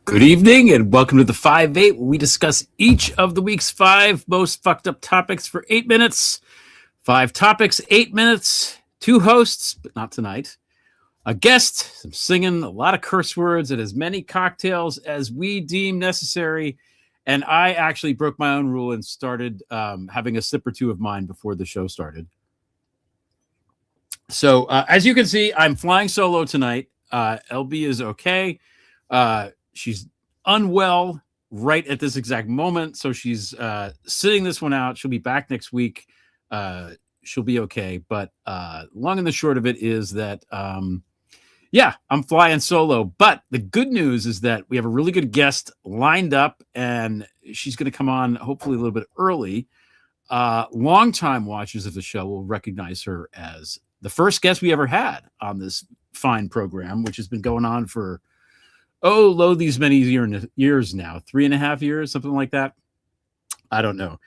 Good evening and welcome to the 5-8, where we discuss each of the week's 5 most fucked up topics for 8 minutes. 5 topics, 8 minutes, 2 hosts, but not tonight. A guest, some singing, a lot of curse words, and as many cocktails as we deem necessary. And I actually broke my own rule and started having a sip or two of mine before the show started. So as you can see, I'm flying solo tonight. LB is okay. She's unwell right at this exact moment, so she's sitting this one out. She'll be back next week. She'll be okay. But long and the short of it is that, I'm flying solo. But the good news is that we have a really good guest lined up, and she's going to come on hopefully a little bit early. Longtime watchers of the show will recognize her as the first guest we ever had on this fine program, which has been going on for these many years now, 3.5 years, something like that. I don't know.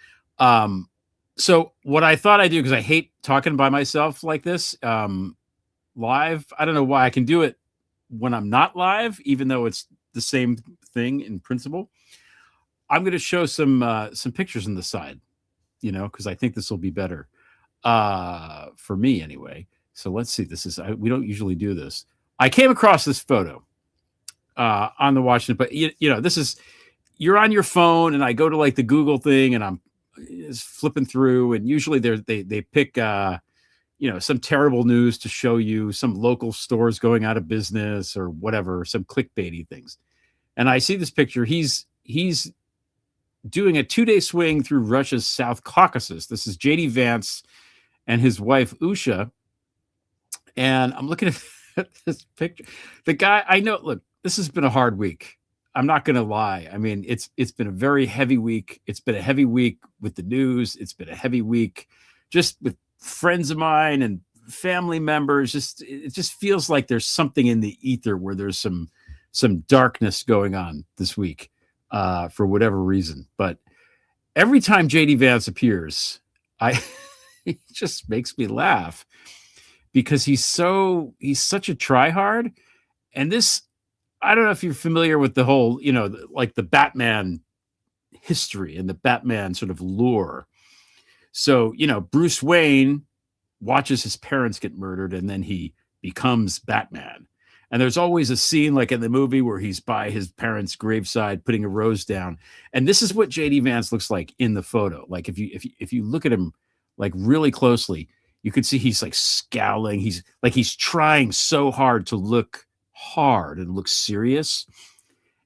So what I thought I'd do, because I hate talking by myself like this live. I don't know why I can do it when I'm not live, even though it's the same thing in principle. I'm going to show some pictures on the side, because I think this will be better for me anyway. So let's see. We don't usually do this. I came across this photo on the Washington, but this is, you're on your phone, and I go to like the Google thing, and I'm flipping through, and usually they pick some terrible news to show you, some local stores going out of business or whatever, some clickbaity things. And I see this picture. He's doing a 2-day swing through Russia's South Caucasus. This is JD Vance and his wife Usha, and I'm looking at this picture. The guy, I know, look, this has been a hard week. I'm not going to lie. I mean, it's been a very heavy week. It's been a heavy week with the news. It's been a heavy week just with friends of mine and family members. It just feels like there's something in the ether where there's some darkness going on this week for whatever reason. But every time JD Vance appears, it just makes me laugh, because he's such a tryhard. And this, I don't know if you're familiar with the whole, like the Batman history and the Batman sort of lore. So, Bruce Wayne watches his parents get murdered, and then he becomes Batman. And there's always a scene like in the movie where he's by his parents' graveside putting a rose down. And this is what JD Vance looks like in the photo. Like if you look at him like really closely, you could see he's like scowling. He's trying so hard to look hard and look serious.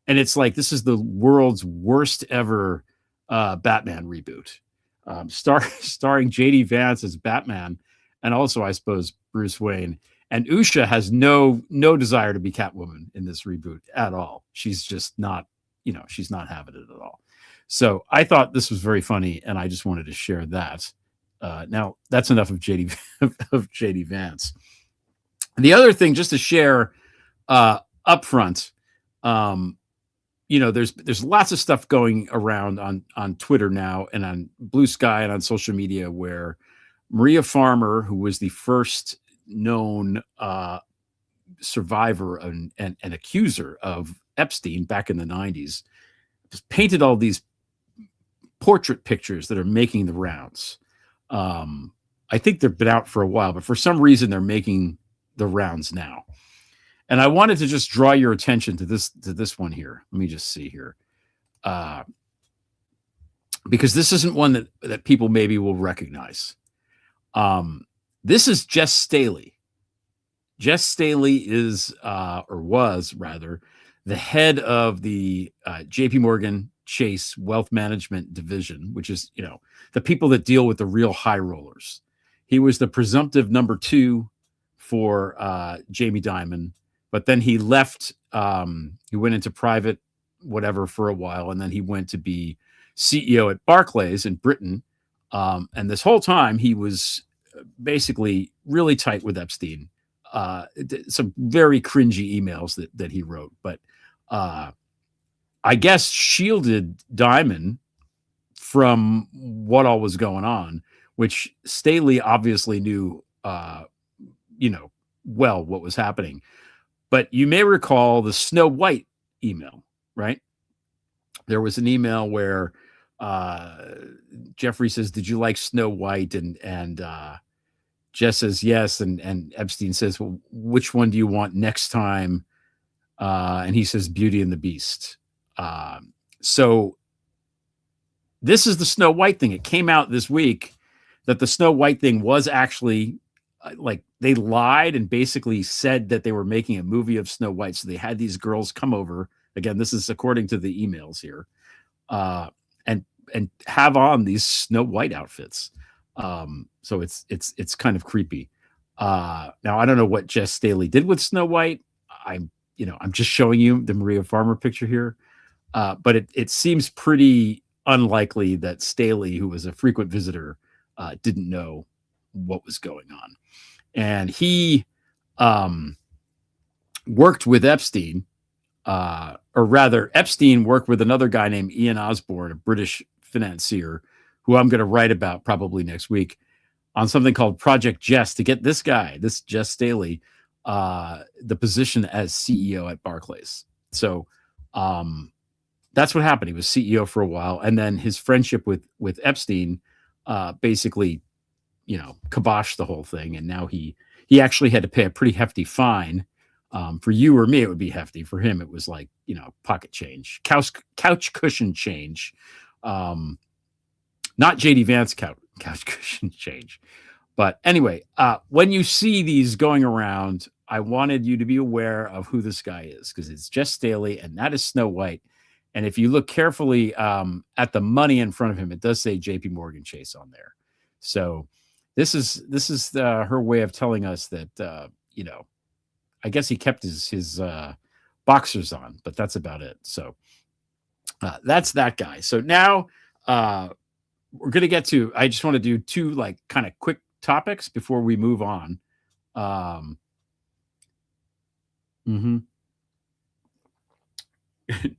And it's like, this is the world's worst ever Batman reboot. Starring JD Vance as Batman, and also, I suppose, Bruce Wayne. And Usha has no desire to be Catwoman in this reboot at all. She's just not, she's not having it at all. So I thought this was very funny, and I just wanted to share that. Now that's enough of JD Vance. The other thing, just to share up front, there's lots of stuff going around on Twitter now and on Bluesky and on social media, where Maria Farmer, who was the first known survivor and accuser of Epstein back in the 90s, just painted all these portrait pictures that are making the rounds. I think they've been out for a while, but for some reason they're making the rounds now. And I wanted to just draw your attention to this one here. Let me just see here. Because this isn't one that people maybe will recognize. This is Jess Staley. Jess Staley is, or was rather, the head of the JPMorgan Chase Wealth Management Division, which is, the people that deal with the real high rollers. He was the presumptive number 2 for Jamie Dimon, but then he left. He went into private whatever for a while, and then he went to be CEO at Barclays in Britain. And this whole time he was basically really tight with Epstein. Some very cringy emails that he wrote, but I guess shielded Dimon from what all was going on, which Staley obviously knew, well, what was happening. But you may recall the Snow White email, right? There was an email where Jeffrey says, "Did you like Snow White?" And Jess says yes, and Epstein says, "Well, which one do you want next time?" And he says, "Beauty and the Beast." So this is the Snow White thing. It came out this week that the Snow White thing was actually like they lied and basically said that they were making a movie of Snow White. So they had these girls come over. Again, this is according to the emails here, and have on these Snow White outfits. So it's kind of creepy. Now I don't know what Jess Staley did with Snow White. I'm just showing you the Maria Farmer picture here, but it seems pretty unlikely that Staley, who was a frequent visitor, didn't know what was going on. And he worked with Epstein, or rather, Epstein worked with another guy named Ian Osborne, a British financier, who I'm going to write about probably next week on something called Project Jess to get this guy, this Jess Staley, the position as CEO at Barclays. So that's what happened. He was CEO for a while, and then his friendship with Epstein basically, kiboshed the whole thing. And now he actually had to pay a pretty hefty fine. For you or me, it would be hefty. For him, it was like, pocket change, couch cushion change. Not JD Vance couch cushion change. But anyway, when you see these going around, I wanted you to be aware of who this guy is, because it's Jess Staley, and that is Snow White. And if you look carefully at the money in front of him, it does say JPMorgan Chase on there. So this is her way of telling us that I guess he kept his boxers on, but that's about it. So that's that guy. So now we're going to get to, I just want to do two like kind of quick topics before we move on.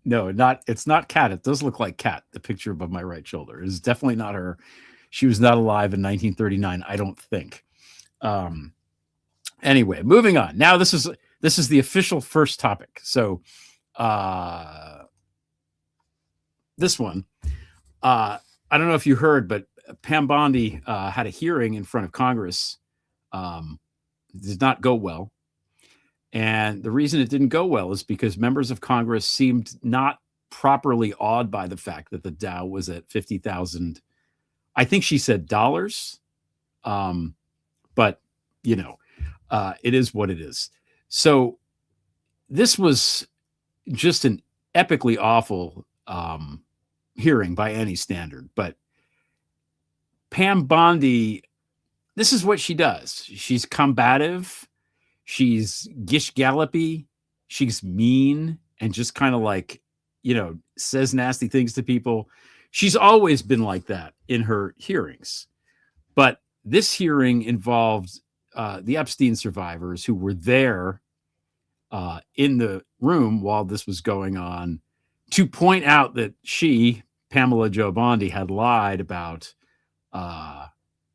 No, it's not Kat. It does look like Kat, the picture above my right shoulder. It is definitely not her. She was not alive in 1939, I don't think. Anyway, moving on. Now this is the official first topic. So this one, I don't know if you heard, but Pam Bondi had a hearing in front of Congress. It did not go well. And the reason it didn't go well is because members of Congress seemed not properly awed by the fact that the Dow was at 50,000. I think she said dollars. But it is what it is. So this was just an epically awful hearing by any standard. But Pam Bondi, this is what she does. She's combative. She's gish gallopy. She's mean and just kind of like, says nasty things to people. She's always been like that in her hearings. But this hearing involved the Epstein survivors who were there in the room while this was going on to point out that she, Pamela Jo Bondi, had lied about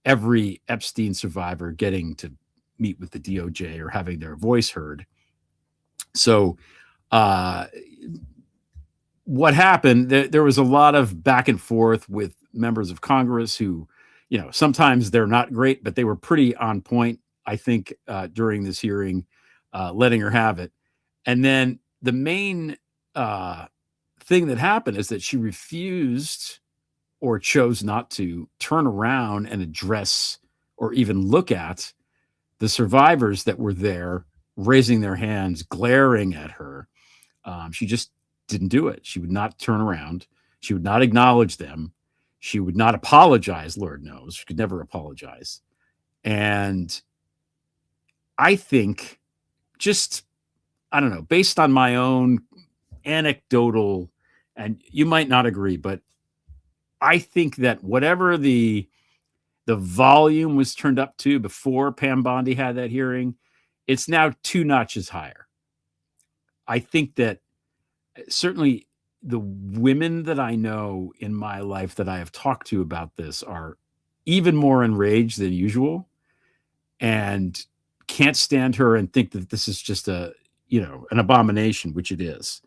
every Epstein survivor getting to meet with the DOJ or having their voice heard. So what happened, there was a lot of back and forth with members of Congress who, sometimes they're not great, but they were pretty on point, I think, during this hearing, letting her have it. And then the main thing that happened is that she refused or chose not to turn around and address or even look at the survivors that were there, raising their hands, glaring at her. She just didn't do it. She would not turn around. She would not acknowledge them. She would not apologize, Lord knows. She could never apologize. And I think I don't know, based on my own anecdotal, and you might not agree, but I think that whatever the volume was turned up to before Pam Bondi had that hearing, it's now 2 notches higher. I think that certainly the women that I know in my life that I have talked to about this are even more enraged than usual and can't stand her and think that this is just an abomination, which it is.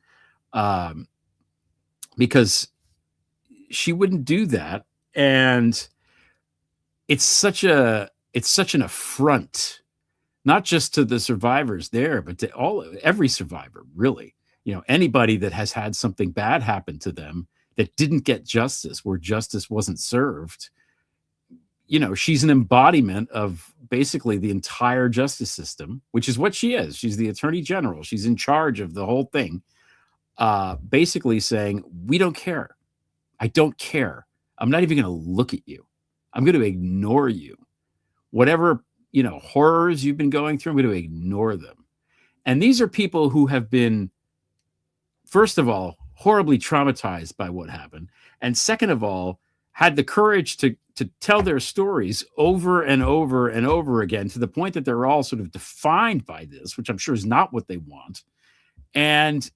because she wouldn't do that. And it's such an affront, not just to the survivors there, but to every survivor, really. Anybody that has had something bad happen to them that didn't get justice, where justice wasn't served. She's an embodiment of basically the entire justice system, which is what she is. She's the attorney general. She's in charge of the whole thing. Basically saying, we don't care. I don't care. I'm not even going to look at you. I'm going to ignore you. Whatever, horrors you've been going through, I'm going to ignore them. And these are people who have been, first of all, horribly traumatized by what happened. And second of all, had the courage to tell their stories over and over and over again, to the point that they're all sort of defined by this, which I'm sure is not what they want. And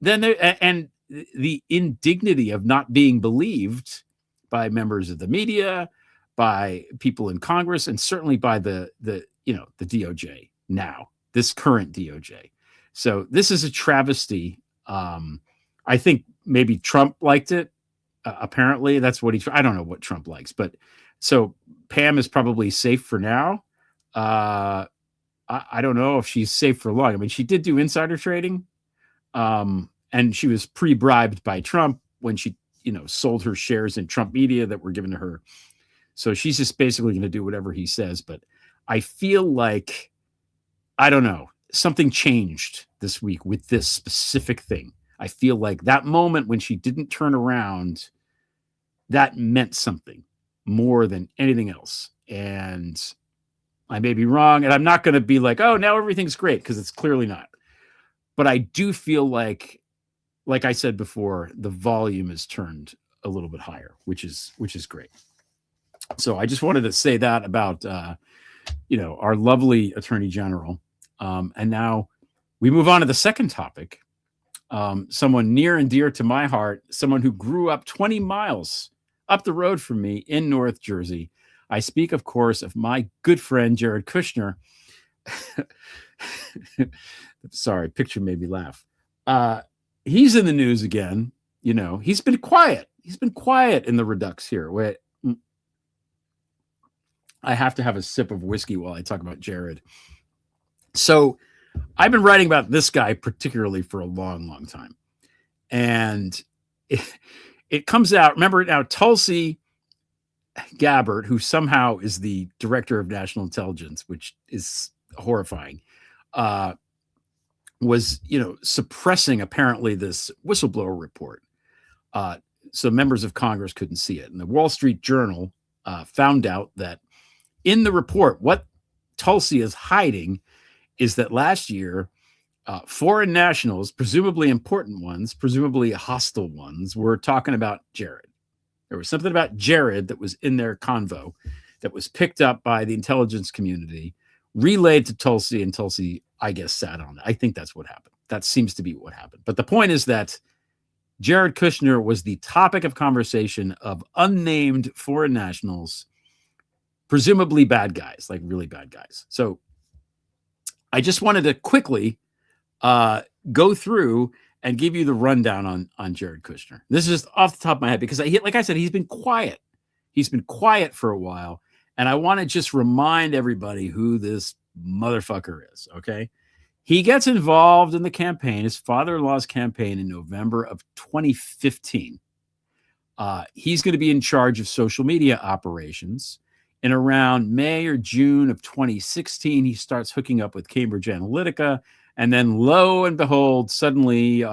then the indignity of not being believed by members of the media, by people in Congress, and certainly by the DOJ now, this current DOJ. So this is a travesty. I think maybe Trump liked it. Apparently, that's what I don't know what Trump likes, but so Pam is probably safe for now. I don't know if she's safe for long. I mean, she did do insider trading, and she was pre-bribed by Trump when she, sold her shares in Trump media that were given to her. So she's just basically going to do whatever he says. But I feel like, I don't know, something changed this week with this specific thing. I feel like that moment when she didn't turn around, that meant something more than anything else. And I may be wrong, and I'm not going to be like, oh, now everything's great, because it's clearly not. But I do feel like I said before, the volume is turned a little bit higher, which is great. So I just wanted to say that about, our lovely Attorney General. And now we move on to the second topic. Someone near and dear to my heart, someone who grew up 20 miles up the road from me in North Jersey. I speak, of course, of my good friend, Jared Kushner. Sorry, picture made me laugh. He's in the news again. He's been quiet. He's been quiet in the Redux here. Wait, I have to have a sip of whiskey while I talk about Jared. So I've been writing about this guy particularly for a long, long time. And it comes out, remember now, Tulsi Gabbard, who somehow is the director of national intelligence, which is horrifying, was, suppressing apparently this whistleblower report. So members of Congress couldn't see it. And the Wall Street Journal found out that in the report, what Tulsi is hiding is that last year, foreign nationals, presumably important ones, presumably hostile ones, were talking about Jared. There was something about Jared that was in their convo that was picked up by the intelligence community, relayed to Tulsi, and Tulsi, I guess, sat on it. I think that's what happened. That seems to be what happened. But the point is that Jared Kushner was the topic of conversation of unnamed foreign nationals, presumably bad guys, like really bad guys. So I just wanted to quickly go through and give you the rundown on Jared Kushner. This is just off the top of my head because, like I said, he's been quiet. He's been quiet for a while. And I want to just remind everybody who this motherfucker is, okay? He gets involved in the campaign, his father-in-law's campaign, in November of 2015. He's going to be in charge of social media operations. And around May or June of 2016, he starts hooking up with Cambridge Analytica. And then lo and behold, suddenly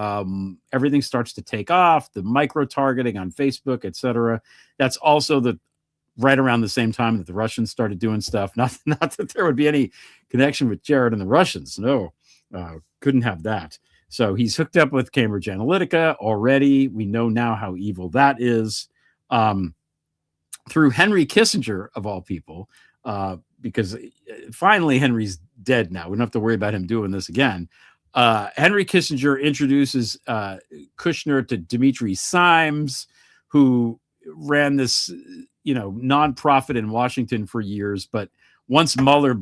everything starts to take off, the micro-targeting on Facebook, et cetera. That's also right around the same time that the Russians started doing stuff. Not that there would be any connection with Jared and the Russians. No, couldn't have that. So he's hooked up with Cambridge Analytica already. We know now how evil that is. Through Henry Kissinger, of all people, because finally Henry's dead now. We don't have to worry about him doing this again. Henry Kissinger introduces Kushner to Dimitri Simes, who ran this, nonprofit in Washington for years. But once Mueller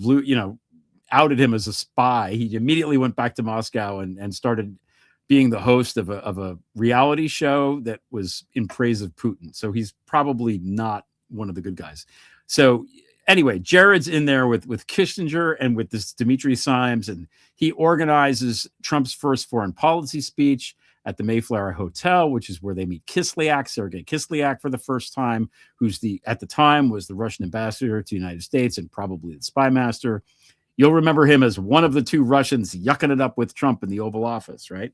outed him as a spy, he immediately went back to Moscow and started being the host of a reality show that was in praise of Putin. So he's probably not one of the good guys. So anyway, Jared's in there with Kushner and with this Dimitri Simes, and he organizes Trump's first foreign policy speech at the Mayflower Hotel, which is where they meet Kislyak, Sergei Kislyak, for the first time, who's at the time was the Russian ambassador to the United States and probably the spy master. You'll remember him as one of the two Russians yucking it up with Trump in the Oval Office, right?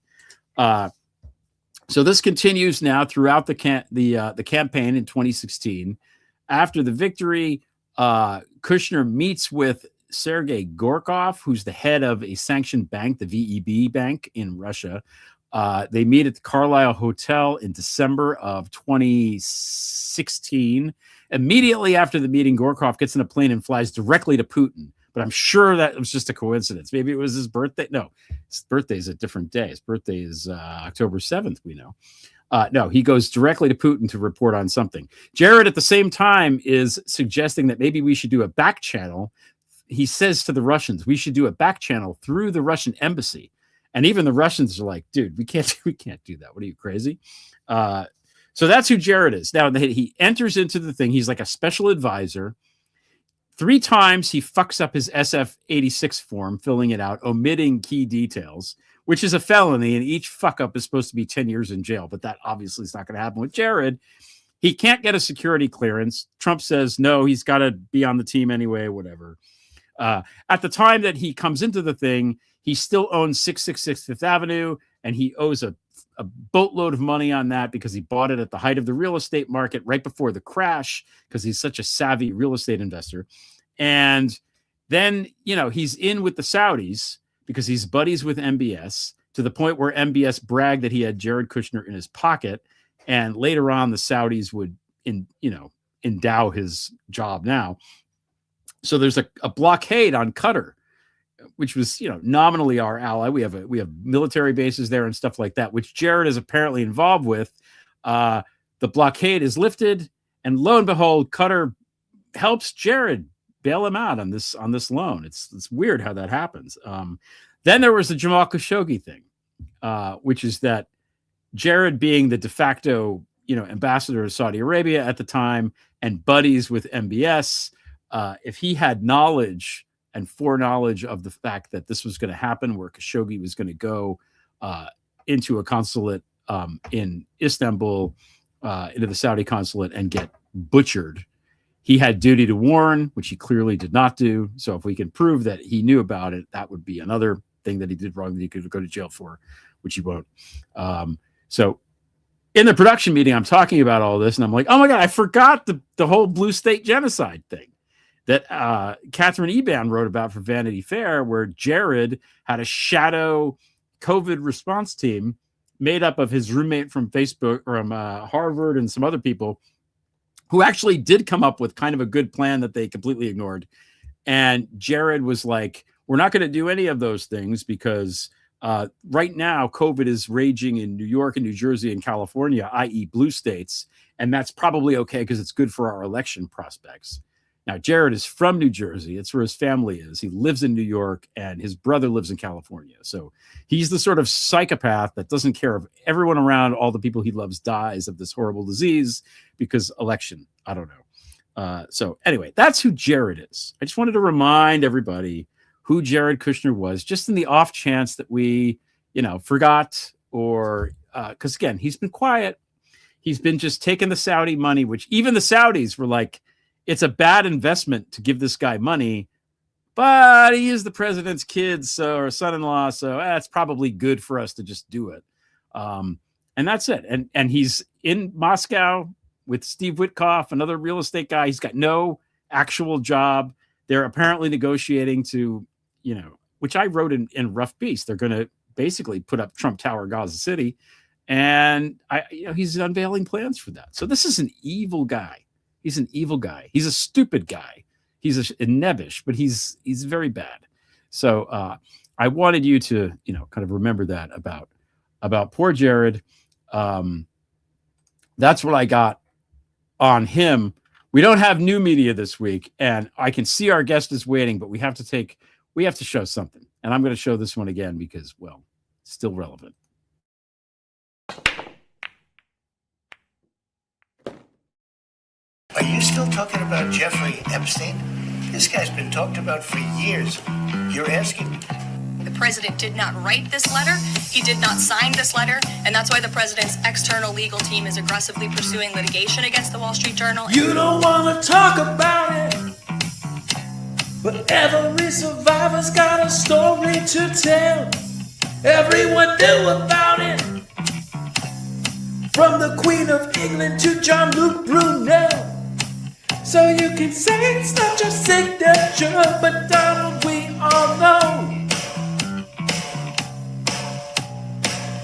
So this continues now throughout the campaign in 2016. After the victory, Kushner meets with Sergei Gorkov, who's the head of a sanctioned bank, the VEB bank in Russia. They meet at the Carlyle Hotel in December of 2016. Immediately after the meeting, Gorkov gets in a plane and flies directly to Putin. But I'm sure that was just a coincidence. Maybe it was his birthday. No, his birthday is a different day. His birthday is October 7th, we know. No, he goes directly to Putin to report on something. Jared, at the same time, is suggesting that maybe we should do a back channel. He says to the Russians, we should do a back channel through the Russian embassy. And even the Russians are like, dude, we can't do that. What are you, crazy? So that's who Jared is. Now, he enters into the thing. He's like a special advisor. 3 times he fucks up his SF-86 form, filling it out, omitting key details, which is a felony, and each fuck up is supposed to be 10 years in jail. But that obviously is not going to happen with Jared. He can't get a security clearance. Trump says, no, he's got to be on the team anyway, whatever. At the time that he comes into the thing, he still owns 666 Fifth Avenue, and he owes a boatload of money on that because he bought it at the height of the real estate market right before the crash, because he's such a savvy real estate investor. And then, he's in with the Saudis because he's buddies with MBS, to the point where MBS bragged that he had Jared Kushner in his pocket. And later on, the Saudis would, endow his job now. So there's a blockade on Qatar, which was, nominally our ally. We have military bases there and stuff like that, which Jared is apparently involved with. The blockade is lifted, and lo and behold, Qatar helps Jared bail him out on this loan. It's weird how that happens. Then there was the Jamal Khashoggi thing, which is that Jared, being the de facto, ambassador to Saudi Arabia at the time and buddies with MBS, if he had knowledge and foreknowledge of the fact that this was going to happen, where Khashoggi was going to go into a consulate in Istanbul, into the Saudi consulate, and get butchered, he had duty to warn, which he clearly did not do. So if we can prove that he knew about it, that would be another thing that he did wrong that he could go to jail for, which he won't. So in the production meeting, I'm talking about all this, and I'm like, oh my God, I forgot the whole Blue State genocide thing that Catherine Eban wrote about for Vanity Fair, where Jared had a shadow COVID response team made up of his roommate from Facebook, from Harvard, and some other people who actually did come up with kind of a good plan that they completely ignored. And Jared was like, we're not going to do any of those things because right now COVID is raging in New York and New Jersey and California, i.e. blue states. And that's probably okay because it's good for our election prospects. Now, Jared is from New Jersey. It's where his family is. He lives in New York, and his brother lives in California. So he's the sort of psychopath that doesn't care if everyone around, all the people he loves, dies of this horrible disease because election. I don't know. So anyway, that's who Jared is. I just wanted to remind everybody who Jared Kushner was, just in the off chance that we, forgot, or because, again, he's been quiet. He's been just taking the Saudi money, which even the Saudis were like, it's a bad investment to give this guy money, but he is the president's kid, or son-in-law, so that's probably good for us to just do it. And that's it. And he's in Moscow with Steve Witkoff, another real estate guy. He's got no actual job. They're apparently negotiating to, which I wrote in Rough Beast. They're going to basically put up Trump Tower, Gaza City, and he's unveiling plans for that. So this is an evil guy. He's an evil guy. He's a stupid guy. He's a nebbish, but he's very bad. So I wanted you to, kind of remember that about poor Jared. That's what I got on him. We don't have new media this week, and I can see our guest is waiting, but we have to show something. And I'm going to show this one again because, well, it's still relevant. Are you still talking about Jeffrey Epstein? This guy's been talked about for years. You're asking me. The president did not write this letter. He did not sign this letter. And that's why the president's external legal team is aggressively pursuing litigation against the Wall Street Journal. You don't want to talk about it, but every survivor's got a story to tell. Everyone knew about it, from the Queen of England to Jean-Luc Brunel. So you can say it's not your signature, but Donald, we all know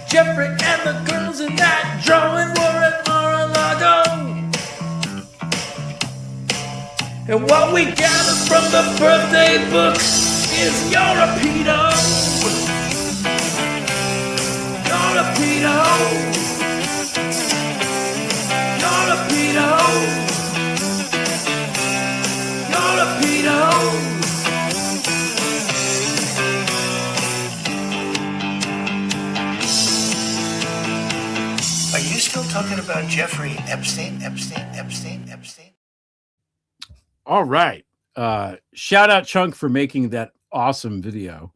Jeffrey and the girls in that drawing were at Mar-a-Lago. And what we gather from the birthday book is you're a pedo. You're a pedo. You're a pedo. You're a pedo. Are you still talking about Jeffrey Epstein? All right. Shout out Chunk for making that awesome video.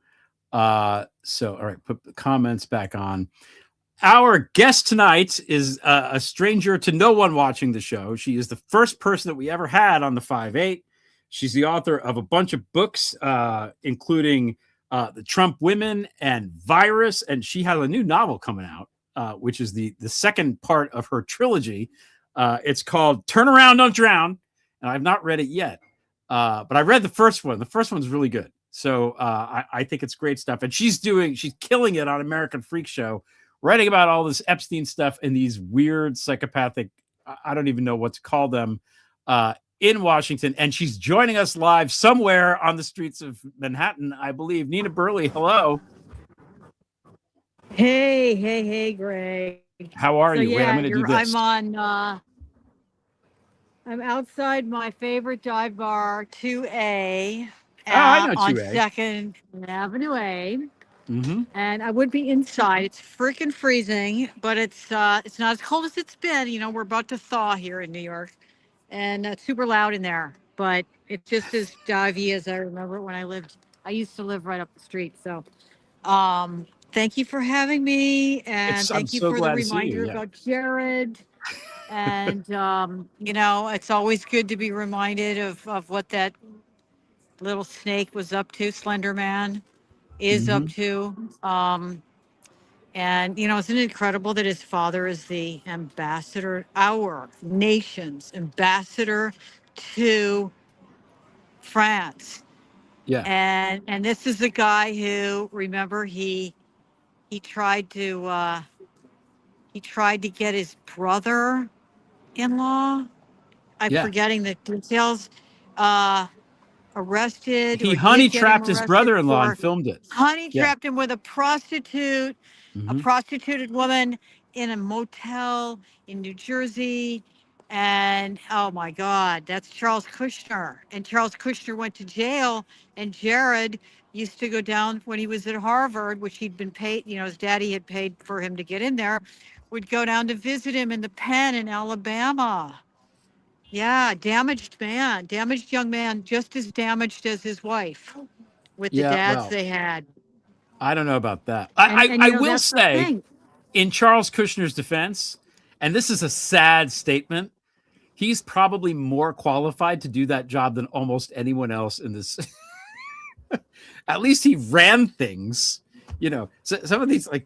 All right, put the comments back on. Our guest tonight is a stranger to no one watching the show. She is the first person that we ever had on the 5-8. She's the author of a bunch of books, including The Trump Women and Virus. And she has a new novel coming out, which is the second part of her trilogy. It's called Turn Around, Don't Drown. And I've not read it yet, but I read the first one. The first one's really good. So I think it's great stuff. And she's killing it on American Freak Show, writing about all this Epstein stuff and these weird psychopathic, I don't even know what to call them, in Washington. And she's joining us live somewhere on the streets of Manhattan, I believe. Nina Burleigh, hello. Hey, Greg. How are you? Yeah, wait, I'm going to do this. I'm outside my favorite dive bar, 2A. I know 2A. On 2nd Avenue A. Mm-hmm. And I would be inside. It's freaking freezing, but it's not as cold as it's been. You know, we're about to thaw here in New York. And it's super loud in there, but it's just as divey as I remember when I used to live right up the street. So thank you for having me. And thank you for the reminder about Jared. And, you know, it's always good to be reminded of what that little snake was up to, Slender Man is up to. And, you know, isn't it incredible that his father is the ambassador, our nation's ambassador to France? Yeah. And this is the guy who, remember, he tried to get his brother-in-law. I'm forgetting the details. Arrested. He honey trapped his brother-in-law and filmed it. Honey trapped him with a prostitute, a prostituted woman in a motel in New Jersey. And oh my God, that's Charles Kushner. And Charles Kushner went to jail. And Jared used to go down when he was at Harvard, which he'd been paid, you know, his daddy had paid for him to get in there, would go down to visit him in the pen in Alabama. Yeah, damaged young man, just as damaged as his wife with the dads they had. I don't know about that. I will say, in Charles Kushner's defense, and this is a sad statement, he's probably more qualified to do that job than almost anyone else in this. At least he ran things. You know, so some of these, like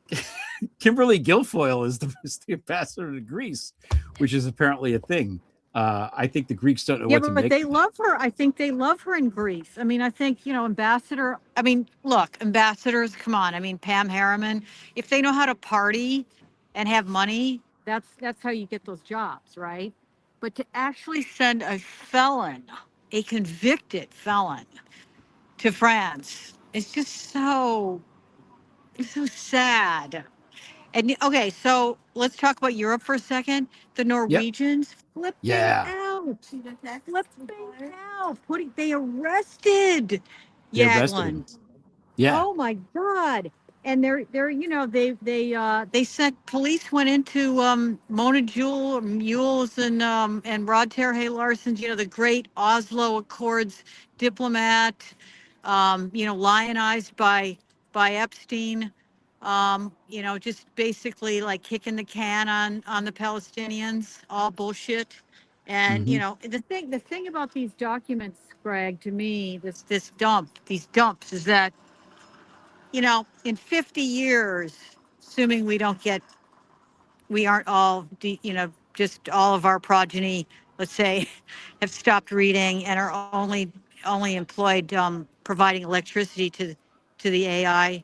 Kimberly Guilfoyle is the ambassador to Greece, which is apparently a thing. I think the Greeks don't know what to make. Yeah, but they love her. I think they love her in Greece. I mean, I think, you know, ambassadors, come on. I mean, Pam Harriman, if they know how to party and have money, that's how you get those jobs, right? But to actually send a felon, a convicted felon, to France, it's just so sad. And okay, so let's talk about Europe for a second. The Norwegians flipping out. They arrested Jagland. Yeah. Oh my God. and they're they sent police went into Mona Jewel Mules and Rod Terhay Larson's, the great Oslo Accords diplomat, lionized by Epstein, just basically like kicking the can on the Palestinians, all bullshit. And Mhm. the thing about these documents, Greg, to me, these dumps is that, in 50 years, assuming we aren't all, just all of our progeny, let's say, have stopped reading and are only employed providing electricity to the AI.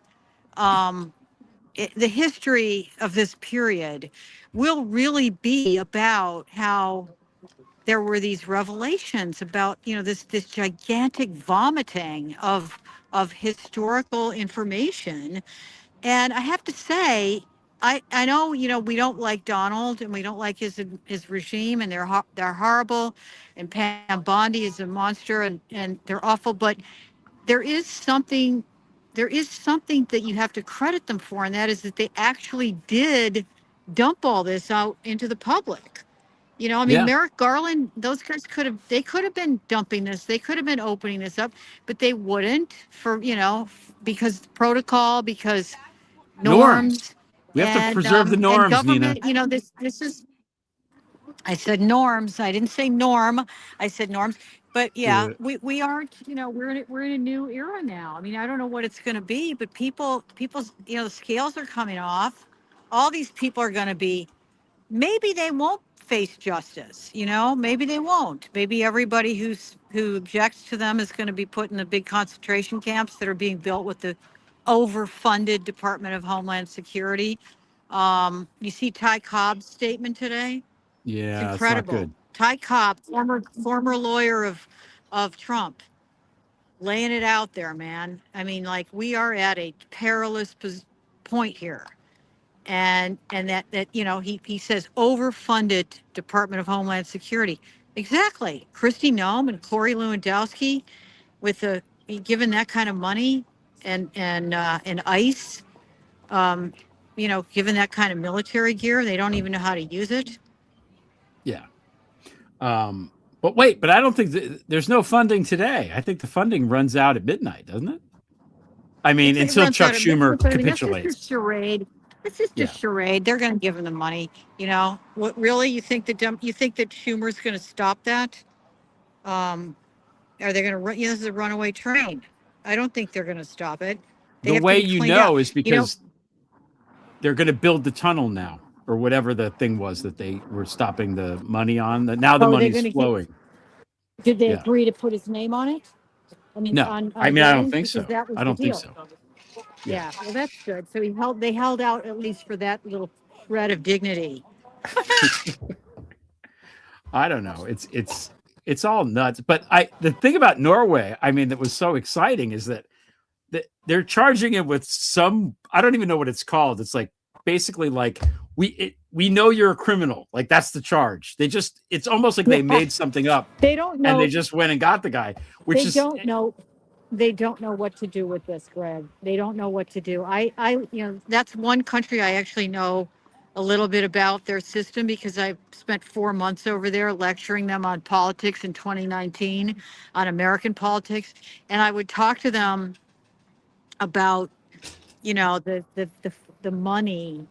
The history of this period will really be about how there were these revelations about, this gigantic vomiting of historical information. And I have to say, I know, we don't like Donald and we don't like his regime, and they're horrible, and Pam Bondi is a monster, and they're awful, but there is something there is something that you have to credit them for, and that is that they actually did dump all this out into the public. I mean, Yeah. Merrick Garland, those guys could have been dumping this. They could have been opening this up, but they wouldn't because protocol, because Norms. norms, We have to preserve the and norms, Nina. government. This is, I said norms. I didn't say norm. I said norms. But yeah, Uh, we aren't, we're in a new era now. I mean, I don't know what it's going to be, but people's, the scales are coming off. All these people are going to be, maybe they won't face justice, maybe they won't. Maybe everybody who objects to them is going to be put in the big concentration camps that are being built with the overfunded Department of Homeland Security. You see Ty Cobb's statement today? It's yeah, it's not incredible. good. Ty Cobb, former lawyer of Trump, laying it out there, man. I mean, like, we are at a perilous point here. And that he says overfunded Department of Homeland Security. Exactly. Kristi Noem and Corey Lewandowski, with given that kind of money, and ICE, given that kind of military gear, they don't even know how to use it. Yeah. But wait, but I don't think there's no funding today. I think the funding runs out at midnight, doesn't it? I mean, It until runs Chuck out of Schumer business. I mean, that's just a capitulates. charade. It's just a Yeah. charade. They're going to give them the money. What, really? You think that Schumer's going to stop that? Um, Are they going to run? This is a runaway train. I don't think they're going to stop it. They The have to way be you cleaned out. know is because they're going to build the tunnel now, or whatever the thing was that they were stopping the money on. Now the They're money's going to get. flowing. Did they Yeah. agree to put his name on it? I mean, No, I on mean, I don't buildings, think because so. that was I the don't think deal. so. Yeah. Well, that's good. So they held out at least for that little shred of dignity. I don't know. It's all nuts. But the thing about Norway, I mean, that was so exciting is that they're charging it with some, I don't even know what it's called. It's like basically like we know you're a criminal. Like, that's the charge. It's almost like they made something up They don't and they know. just went and got the guy, which They is don't know. They don't know what to do with this, Greg. They don't know what to do. That's one country I actually know a little bit about their system, because I spent 4 months over there lecturing them on politics in 2019, on American politics. And I would talk to them about, the money,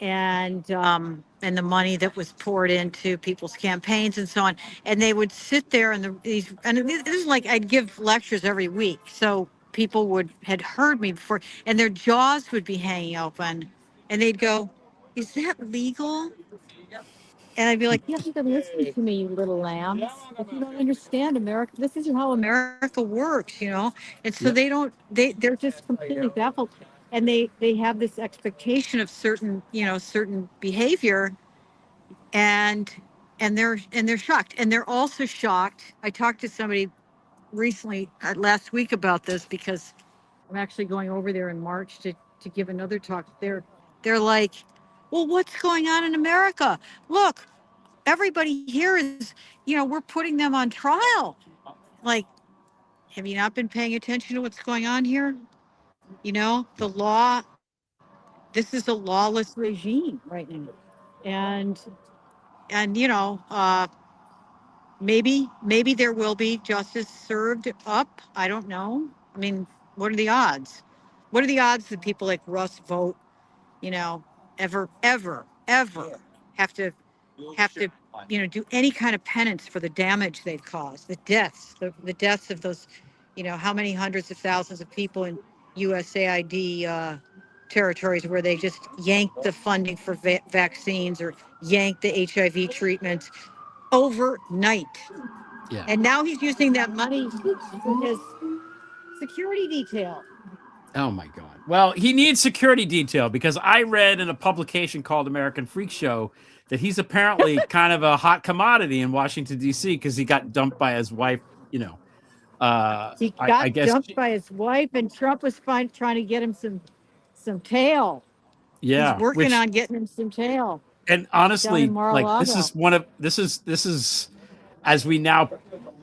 and the money that was poured into people's campaigns and so on. And they would sit there, and this is like, I'd give lectures every week, so people had heard me before, and their jaws would be hanging open, and they'd go, "Is that legal?" And I'd be like, "You haven't been listening to me, you little lambs. If you don't understand America, this isn't how America works. And so yep. they're just completely baffled. And they have this expectation of certain behavior, and they're shocked. And they're also shocked. I talked to somebody recently, last week, about this, because I'm actually going over there in March to give another talk. They're like, "Well, what's going on in America? Look, everybody here is, we're putting them on trial." Like, have you not been paying attention to what's going on here? You know, the law, this is a lawless regime right now. And, you know, maybe there will be justice served up. I don't know. I mean, what are the odds? What are the odds that people like Russ vote, you know, ever have to have to, you know, do any kind of penance for the damage they've caused, the deaths, the deaths of those, you know, how many hundreds of thousands of people in USAID territories where they just yanked the funding for vaccines or yanked the HIV treatments overnight. Yeah. And now he's using that money for his security detail. Oh my God. Well, he needs security detail because I read in a publication called American Freak Show that he's apparently kind of a hot commodity in Washington, D.C. because he got dumped by his wife, you know. He I got guess. dumped by his wife, and Trump was trying to get him some tail. He's Yeah. working on getting him some tail. And Down in honestly, like this Mar-a-Lago. is as we now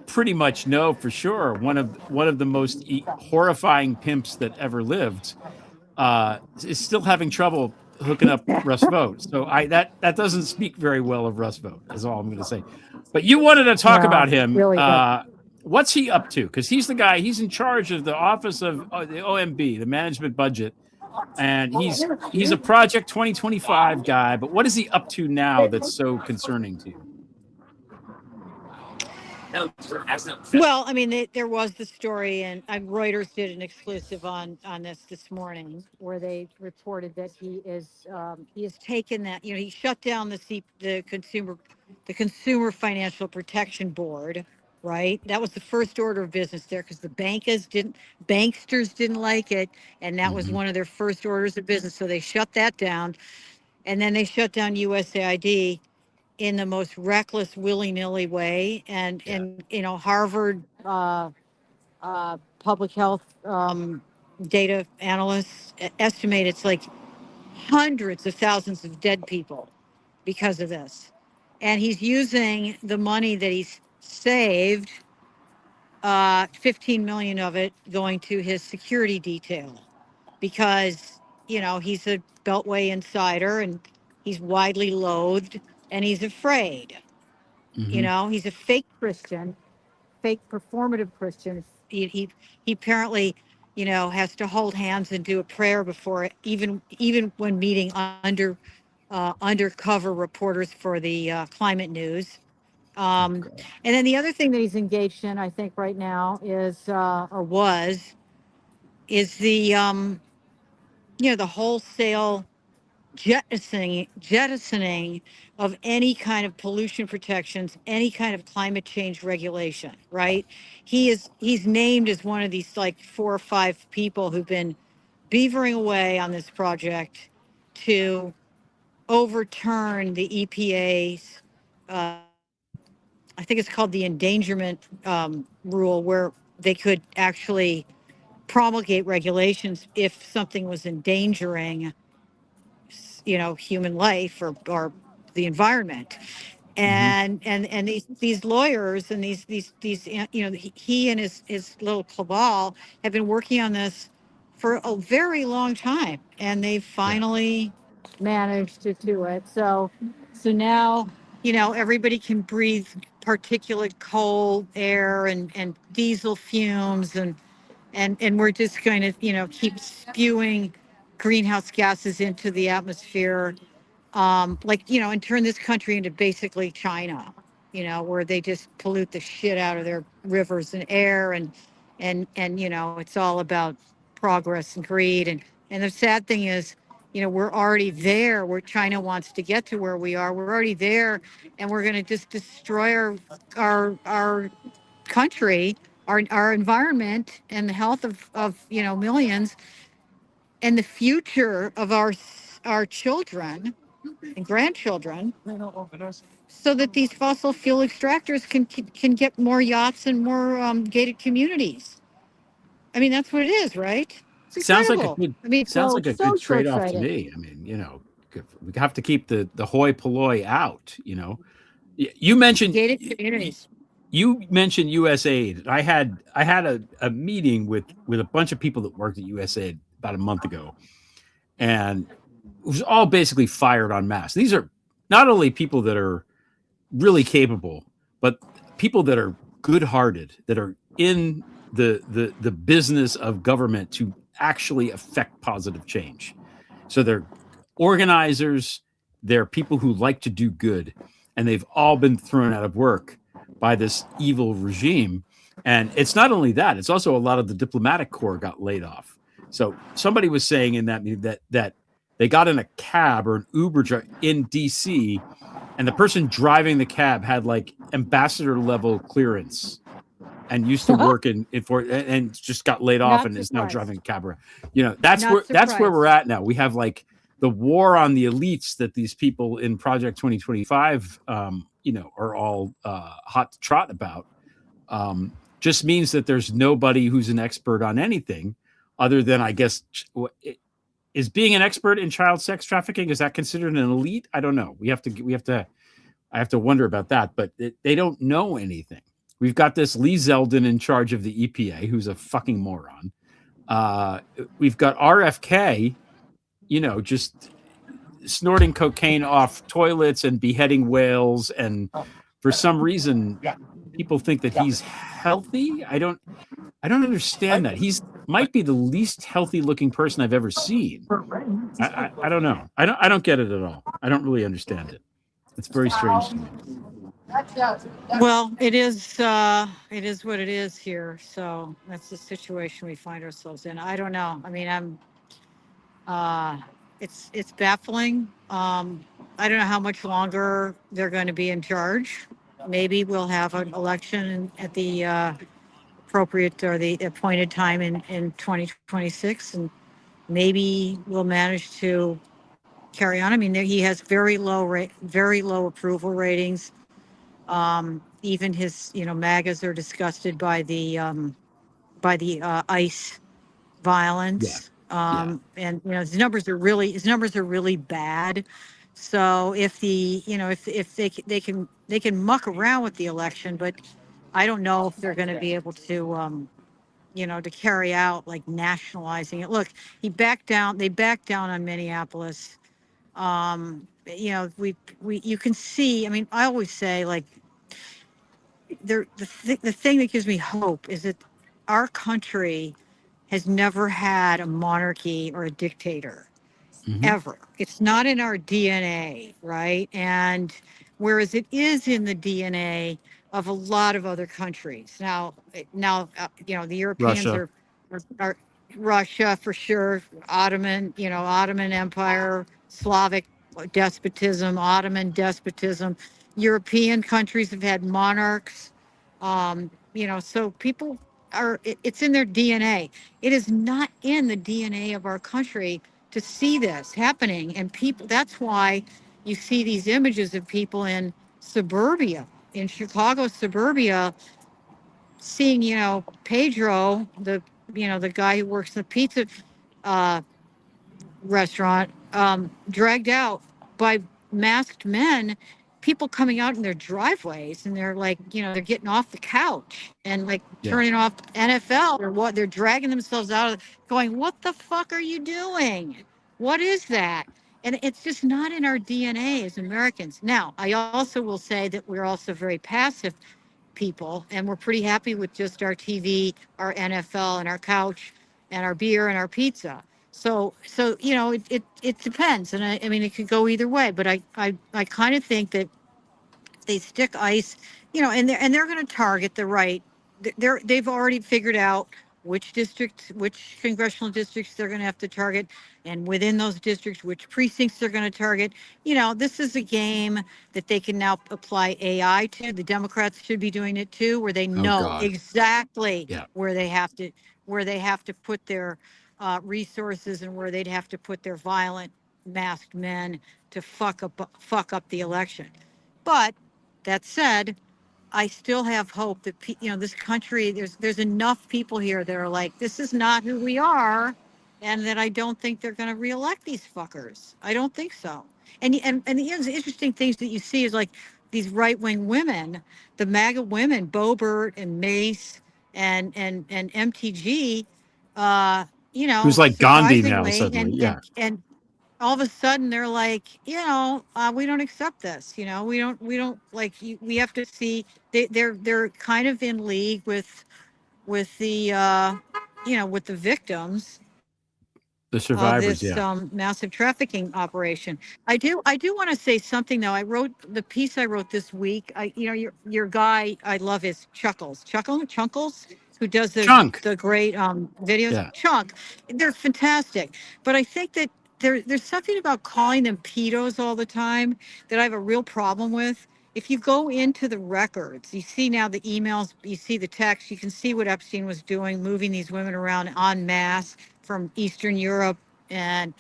pretty much know for sure one of the most horrifying pimps that ever lived is still having trouble hooking up Russ Vogt. So that doesn't speak very well of Russ Vogt, is all I'm going to say. But you wanted to talk No, about him. really good. What's he up to? Because he's the guy. He's in charge of the office of the OMB, the management budget, and he's a Project 2025 guy. But what is he up to now that's so concerning to you? Well, I mean, there was the story, and Reuters did an exclusive on this morning, where they reported that he has taken that. You know, he shut down the Consumer Financial Protection Board. Right, that was the first order of business there because the banksters didn't like it, and that was one of their first orders of business. So they shut that down, and then they shut down USAID in the most reckless, willy-nilly way. And you know, Harvard public health data analysts estimate it's like hundreds of thousands of dead people because of this. And he's using the money that he's saved, 15 million of it going to his security detail, because, you know, he's a Beltway insider and he's widely loathed and he's afraid. You know, he's a fake Christian, fake performative Christian. He apparently, you know, has to hold hands and do a prayer before even when meeting undercover reporters for the climate news. And then the other thing that he's engaged in, I think, right now is the you know, the wholesale jettisoning of any kind of pollution protections, any kind of climate change regulation, right? He's named as one of these like 4 or 5 people who've been beavering away on this project to overturn the EPA's, I think it's called the endangerment rule, where they could actually promulgate regulations if something was endangering, you know, human life or the environment. And these lawyers and these you know, he and his little cabal have been working on this for a very long time, and they finally managed to do it. So now, you know, everybody can breathe particulate coal air and diesel fumes, and we're just going to, you know, keep spewing greenhouse gases into the atmosphere, like, you know, and turn this country into basically China, you know, where they just pollute the shit out of their rivers and air, and you know, it's all about progress and greed. And the sad thing is, you know, we're already there where China wants to get to where we are. We're already there, and we're going to just destroy our country, our environment, and the health of, you know, millions, and the future of our children and grandchildren, so that these fossil fuel extractors can get more yachts and more gated communities. I mean, that's what it is, right? It's Sounds like a incredible. good I mean, so trade-off to excited. me. I mean, you know, we have to keep the hoi polloi out. You know, you mentioned Gated communities. USAID. I had a meeting with a bunch of people that worked at USAID about a month ago, and it was all basically fired en masse. These are not only people that are really capable, but people that are good-hearted, that are in the business of government to actually affect positive change. So they're organizers, they're people who like to do good, and they've all been thrown out of work by this evil regime. And it's not only that, it's also a lot of the diplomatic corps got laid off. So somebody was saying in that meeting that they got in a cab or an Uber in DC, and the person driving the cab had like ambassador level clearance and used to work in for and just got laid off Not and is now surprised. driving a cab. You know, that's Not where surprised. we're at now. We have like the war on the elites that these people in Project 2025 are all hot to trot about. Just means that there's nobody who's an expert on anything other than, I guess, is being an expert in child sex trafficking, is that considered an elite? I don't know. I have to wonder about that, but they don't know anything. We've got this Lee Zeldin in charge of the EPA, who's a fucking moron. We've got RFK, just snorting cocaine off toilets and beheading whales, and for some reason, people think that he's healthy. I don't understand that. He's might be the least healthy looking person I've ever seen. I don't know. I don't get it at all. I don't really understand it. It's very strange to me. Well, it is what it is here. So that's the situation we find ourselves in. I don't know. I mean, it's baffling. I don't know how much longer they're going to be in charge. Maybe we'll have an election at the appropriate or the appointed time in 2026, and maybe we'll manage to carry on. I mean, he has very low approval ratings. Even his, MAGAs are disgusted by the ICE violence. And his numbers are really bad. So if if they can muck around with the election, but I don't know if they're going to be able to to carry out like nationalizing it. Look, they backed down on Minneapolis. You can see, I mean, I always say, like, the thing that gives me hope is that our country has never had a monarchy or a dictator. Ever. It's not in our DNA, right? And whereas it is in the DNA of a lot of other countries. Now, the Europeans Russia. are Russia for sure, Ottoman Empire, Slavic despotism, Ottoman despotism. European countries have had monarchs. So people it's in their DNA. It is not in the DNA of our country to see this happening. And people, that's why you see these images of people in suburbia, in Chicago suburbia, seeing, Pedro, the guy who works in the pizza restaurant, dragged out by masked men, people coming out in their driveways, and they're like, they're getting off the couch and like turning off NFL or what, they're dragging themselves out of going, what the fuck are you doing? What is that? And it's just not in our DNA as Americans. Now, I also will say that we're also very passive people, and we're pretty happy with just our TV, our NFL, and our couch, and our beer and our pizza. So it depends, and I mean, it could go either way. But I kind of think that they stick ICE, and they're going to target the right. They've already figured out which congressional districts they're going to have to target, and within those districts, which precincts they're going to target. This is a game that they can now apply AI to. The Democrats should be doing it too, where they know exactly where they have to put their resources, and where they'd have to put their violent masked men to fuck up the election. But that said, I still have hope that this country, there's enough people here that are like, this is not who we are, and that I don't think they're going to reelect these fuckers. I don't think so. And the interesting things that you see is like these right wing women, the MAGA women, Boebert and Mace and MTG. Who's like Gandhi now surprisingly, suddenly? Yeah. and all of a sudden they're like, we don't accept this. We don't like. We have to see. They're kind of in league with the with the victims The of survivors. this Yeah. massive trafficking operation. I do want to say something though. I wrote the piece I wrote this week. Your guy, I love his Chuckles, who does Chunk. the great videos. Yeah. Chunk, they're fantastic. But I think that there's something about calling them pedos all the time that I have a real problem with. If you go into the records, you see now the emails, you see the text, you can see what Epstein was doing, moving these women around en masse from Eastern Europe, and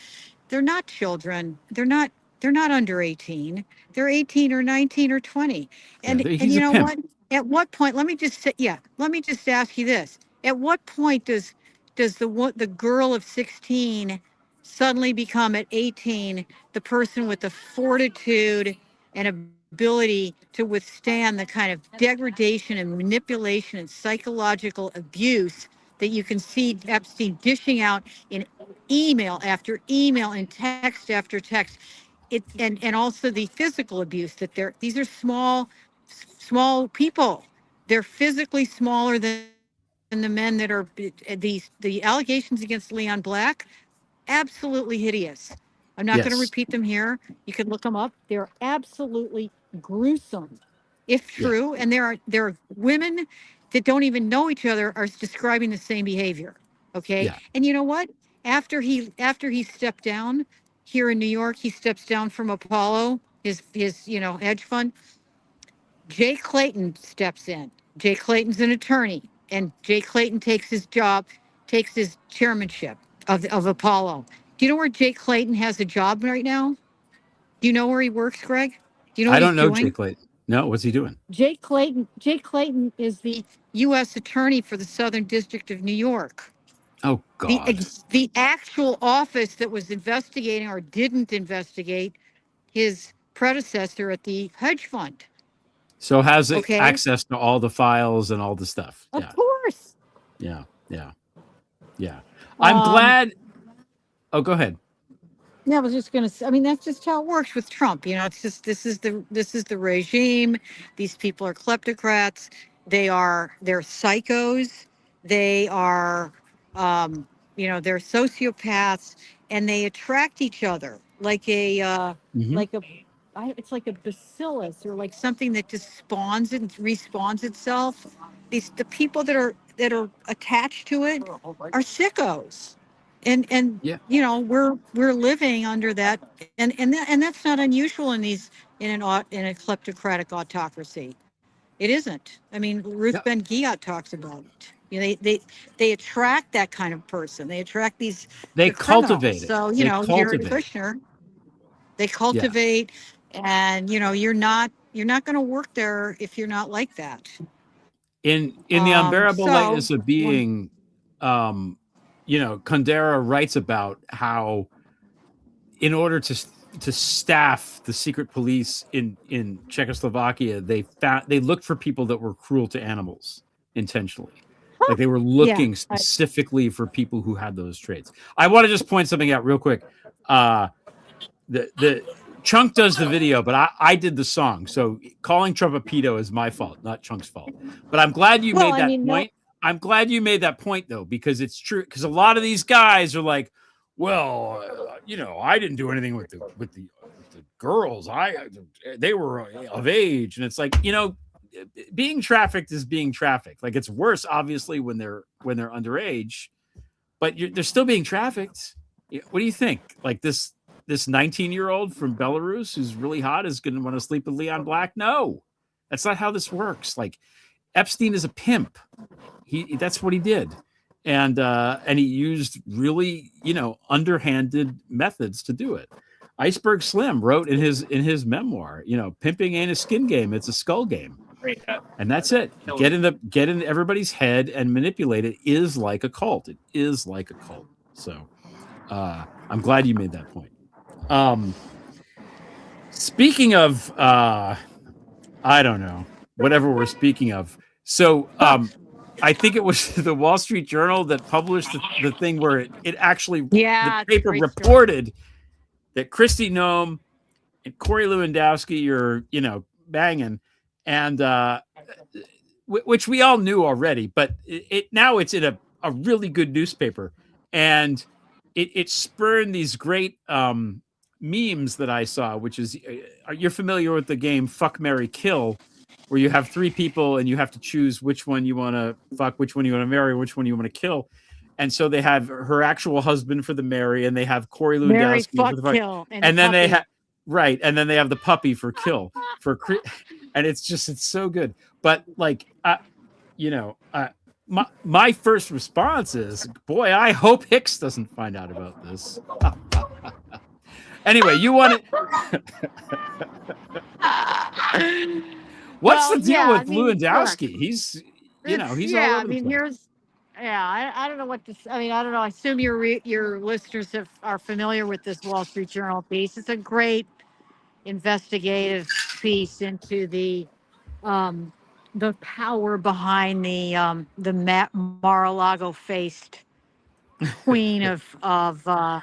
they're not children. They're not under 18. They're 18 or 19 or 20. Yeah. And He's you a know pimp. what? At what point, let me just say, yeah, let me just ask you this. At what point does the girl of 16 suddenly become at 18 the person with the fortitude and ability to withstand the kind of degradation and manipulation and psychological abuse that you can see Epstein dishing out in email after email and text after text? And also the physical abuse these are small people. They're physically smaller than the men that are the allegations against Leon Black, absolutely hideous. I'm not going to Yes. repeat them here. You can look them up. They're absolutely gruesome, if Yeah. true. And there are women that don't even know each other are describing the same behavior. Okay. Yeah. And you know what? After he stepped down here in New York, he steps down from Apollo, his hedge fund. Jay Clayton steps in. Jay Clayton's an attorney, and Jay Clayton takes his chairmanship of Apollo. Do you know where Jay Clayton has a job right now? Do you know where he works, Greg? Do you know I what he's don't know Jay doing? Clayton. No, what's he doing? Jay Clayton is the U.S. attorney for the Southern District of New York. Oh The God. the actual office that was investigating or didn't investigate his predecessor at the hedge fund. So has it Okay, access to all the files and all the stuff? of Yeah. course. Yeah. Yeah. Yeah. I'm Um, glad. Oh, go ahead. Yeah, I was just gonna say, I mean, that's just how it works with Trump. It's just this is the regime. These people are kleptocrats. They're psychos. They are they're sociopaths, and they attract each other like Hmm. like a it's like a bacillus or like something that just spawns and respawns itself. The people that are attached to it are sickos. And Yeah. we're living under that, and that's not unusual in a kleptocratic autocracy. It isn't. I mean, Ruth Yeah. Ben Ghiat talks about it. They attract that kind of person. They attract They the criminals. cultivate it. So They Jared cultivate it. Kushner, they Yeah. cultivate, and you're not going to work there if you're not like that. In the unbearable So lightness of when being, um, Kundera writes about how, in order to staff the secret police in Czechoslovakia, they looked for people that were cruel to animals intentionally. Like they were yeah, looking specifically for people who had those traits. I want to just point something out real quick. The Chunk does the video, but I did the song. So calling Trump a pedo is my fault, not Chunk's fault. But I'm glad you well, made I that mean, no, point. I'm glad you made that point though, because it's true. Because a lot of these guys are like, well, I didn't do anything with the girls. They were of age, and it's like, being trafficked is being trafficked. Like it's worse, obviously, when they're underage, but they're still being trafficked. What do you think? Like this 19-year-old from Belarus who's really hot is going to want to sleep with Leon Black? No, that's not how this works. Like Epstein is a pimp. That's what he did. And he used really, underhanded methods to do it. Iceberg Slim wrote in his memoir, pimping ain't a skin game, it's a skull game. And that's it. Get in everybody's head and manipulate it is like a cult. It is like a cult. So I'm glad you made that point. Speaking of I don't know, whatever we're speaking of. So I think it was the Wall Street Journal that published the thing where it actually, the Yeah, it's a paper great story. reported that Kristi Noem and Corey Lewandowski are, banging, and which we all knew already, but now it's in a really good newspaper, and it spurred these great memes that I saw, which is, you're familiar with the game Fuck, Marry, Kill, where you have three people and you have to choose which one you want to fuck, which one you want to marry, which one you want to kill. And so they have her actual husband for the marry, and they have Corey Mary Lewandowski for fuck the fuck, kill and then they puppy. have right, and then they have the puppy for kill and it's so good. But like, my first response is, boy, I hope Hicks doesn't find out about this. Anyway, you want it? What's the deal with Lewandowski? He's he's all over the place. I don't know what to. I don't know. I assume your listeners are familiar with this Wall Street Journal piece. It's a great investigative piece into the power behind the Mar-a-Lago faced queen of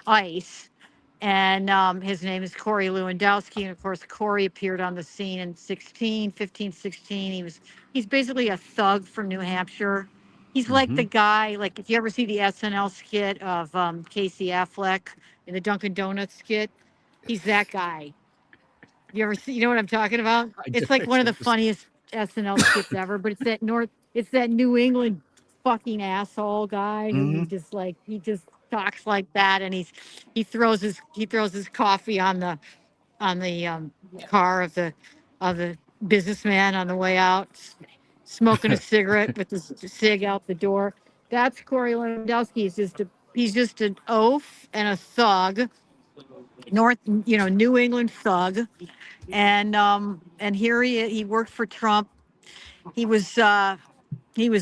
ice. And his name is Corey Lewandowski. And of course, Corey appeared on the scene in 15, 16. He's basically a thug from New Hampshire. He's like the guy, like if you ever see the SNL skit of Casey Affleck in the Dunkin' Donuts skit, he's that guy. You ever see, you know what I'm talking about? It's like one of the funniest SNL skits ever, but it's that New England fucking asshole guy who he just talks like that, and he throws his coffee on the car of the businessman on the way out, smoking a cigarette with the cig out the door. That's Corey Lewandowski. He's just an oaf and a thug, New England thug, and here he worked for Trump. He was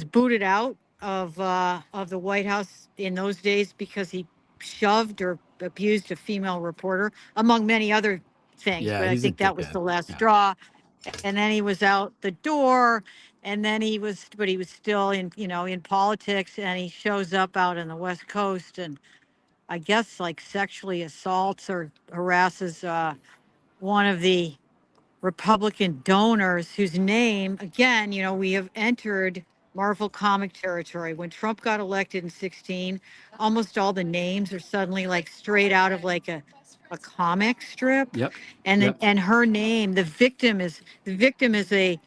booted out of the White House in those days because he shoved or abused a female reporter, among many other things. Yeah, But I he's a think that was dickhead. the last Yeah. straw. And then he was out the door, and then he was still in politics, and he shows up out on the West Coast, and I guess like sexually assaults or harasses one of the Republican donors whose name, again, we have entered Marvel comic territory. When Trump got elected in 16, almost all the names are suddenly like straight out of like a comic strip. Yep. And her name, the victim is a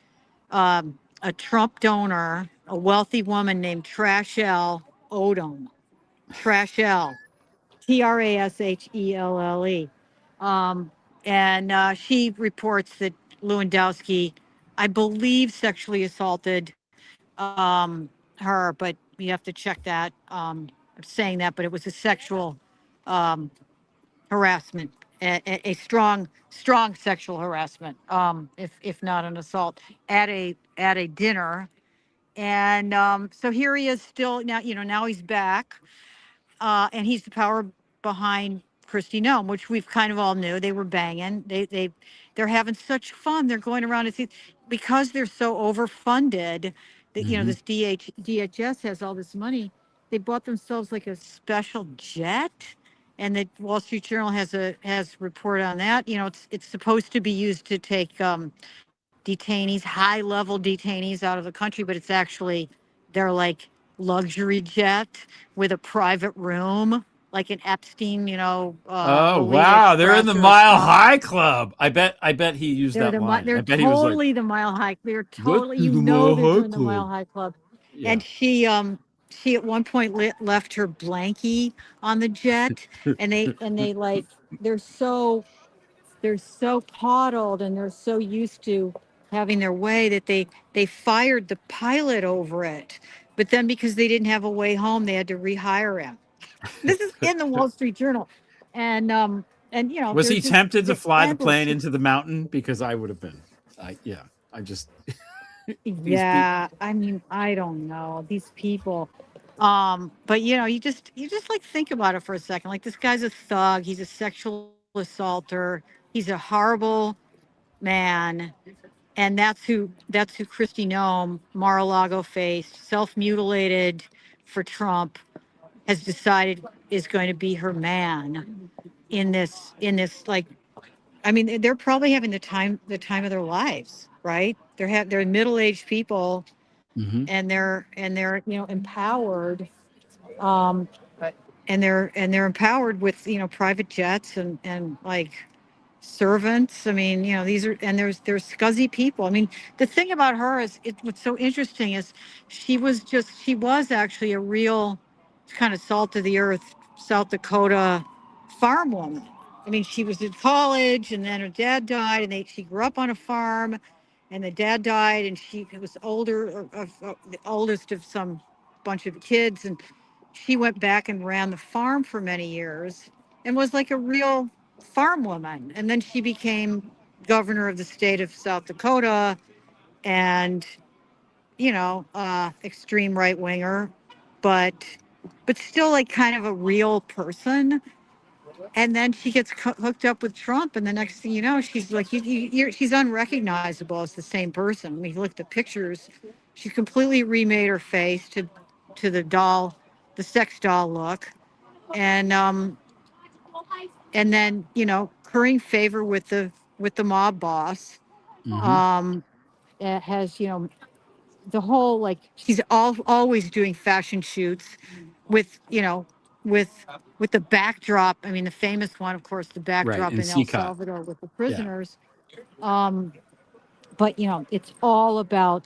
Trump donor, a wealthy woman named Trashelle Odom. Trashelle. Trashelle. And she reports that Lewandowski, I believe, sexually assaulted her, but you have to check that. I'm saying that, but it was a sexual um, harassment, a strong sexual harassment, if not an assault, at a dinner. And so here he is still now. Now he's back, and he's the power behind Kristi Noem, which we've kind of all knew. They were banging. They're having such fun. They're going around and see, because they're so overfunded that this DHS has all this money. They bought themselves like a special jet, and the Wall Street Journal has report on that. It's supposed to be used to take detainees, high level detainees out of the country, but it's actually they're like luxury jet with a private room, like an Epstein, Oh Olear wow, they're in the Express or a Mile Cometh. High Club. I bet he used They're that line. they're I bet he was like, totally the Mile High. They're "This totally, is the they're Mile High doing the Mile Club." High Club. Yeah. And she at one point left her blankie on the jet, and they like they're so coddled, and they're so used to having their way that they fired the pilot over it. But then because they didn't have a way home, they had to rehire him. This is in the Wall Street Journal. And Was he tempted to they're fly the endless. plane into the mountain? Because I would have been. I just these people. Yeah, I don't know these people. But you just like think about it for a second. Like, this guy's a thug. He's a sexual assaulter. He's a horrible man. And that's who Kristi Noem, Mar-a-Lago faced, self-mutilated for Trump, has decided is going to be her man in this like, I mean, they're probably having the time of their lives, right? They're middle-aged people, Hmm. and they're empowered, um and they're empowered with private jets and like servants. I mean, these are, and there's scuzzy people. I mean, the thing about her is, what's so interesting is she was actually a real kind of salt of the earth South Dakota farm woman. I mean, she was in college, and then her dad died, and she grew up on a farm, and the dad died, and she was older, the oldest of some bunch of kids, and she went back and ran the farm for many years and was like a real farm woman. And then she became governor of the state of South Dakota, and extreme right winger, but still like kind of a real person. And then she gets hooked up with Trump, and the next thing you know, she's like, she's unrecognizable as the same person. When you look at the pictures, she completely remade her face to the sex doll look, and then currying favor with the mob boss. Hmm. Um, it has the whole, like, she's always doing fashion shoots with with the backdrop. I mean, the famous one, of course, the Right. backdrop And in El CCOT. Salvador with the Yeah. prisoners. Um, but it's all about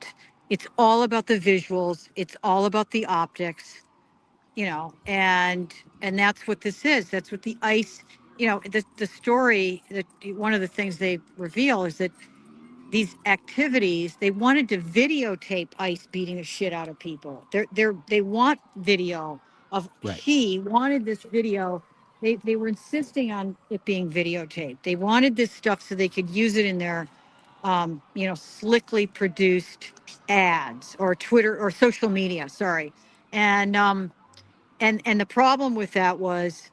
the visuals. It's all about the optics. And that's what this is. That's what the ICE. The story, that one of the things they reveal is that these activities, they wanted to videotape ICE beating the shit out of people. They want video of. Right. She wanted this video. They were insisting on it being videotaped. They wanted this stuff so they could use it in their slickly produced ads, or Twitter or social media. Sorry. And the problem with that was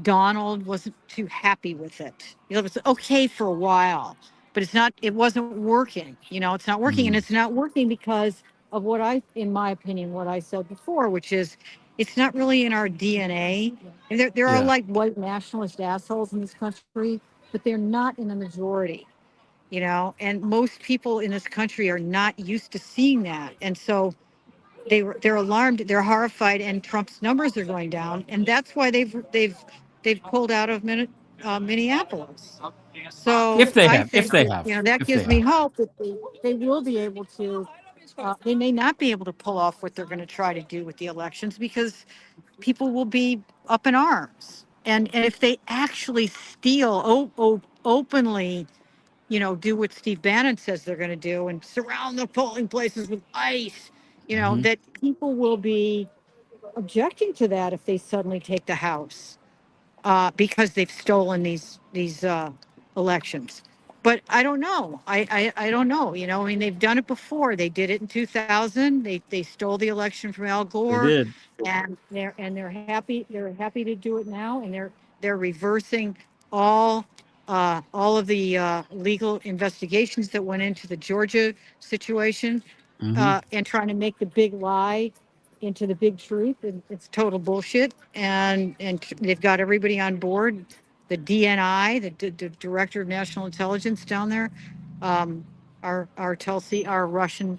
Donald wasn't too happy with it. It was okay for a while, but it wasn't working. It's not working. And Mm. it's not working because of in my opinion, what I said before, which is it's not really in our DNA. And there are Yeah. like white nationalist assholes in this country, but they're not in the majority, and most people in this country are not used to seeing that. And so they're alarmed, they're horrified, and Trump's numbers are going down, and that's why they've pulled out of Minneapolis. So If they I have, if think they that, have, that if they gives me have. hope that they will be able to. They may not be able to pull off what they're going to try to do with the elections, because people will be up in arms. And if they actually steal openly, do what Steve Bannon says they're going to do and surround the polling places with ICE, Hmm. that people will be objecting to that if they suddenly take the House, because they've stolen these elections. But I don't know. I don't know. I mean, they've done it before. They did it in 2000. They stole the election from Al They Gore, did. and they're happy. They're happy to do it now, and they're reversing all all of the legal investigations that went into the Georgia situation, Hmm. and trying to make the big lie into the big truth. And it's total bullshit. And they've got everybody on board. The DNI, the Director of National Intelligence down there, our Tulsi, our Russian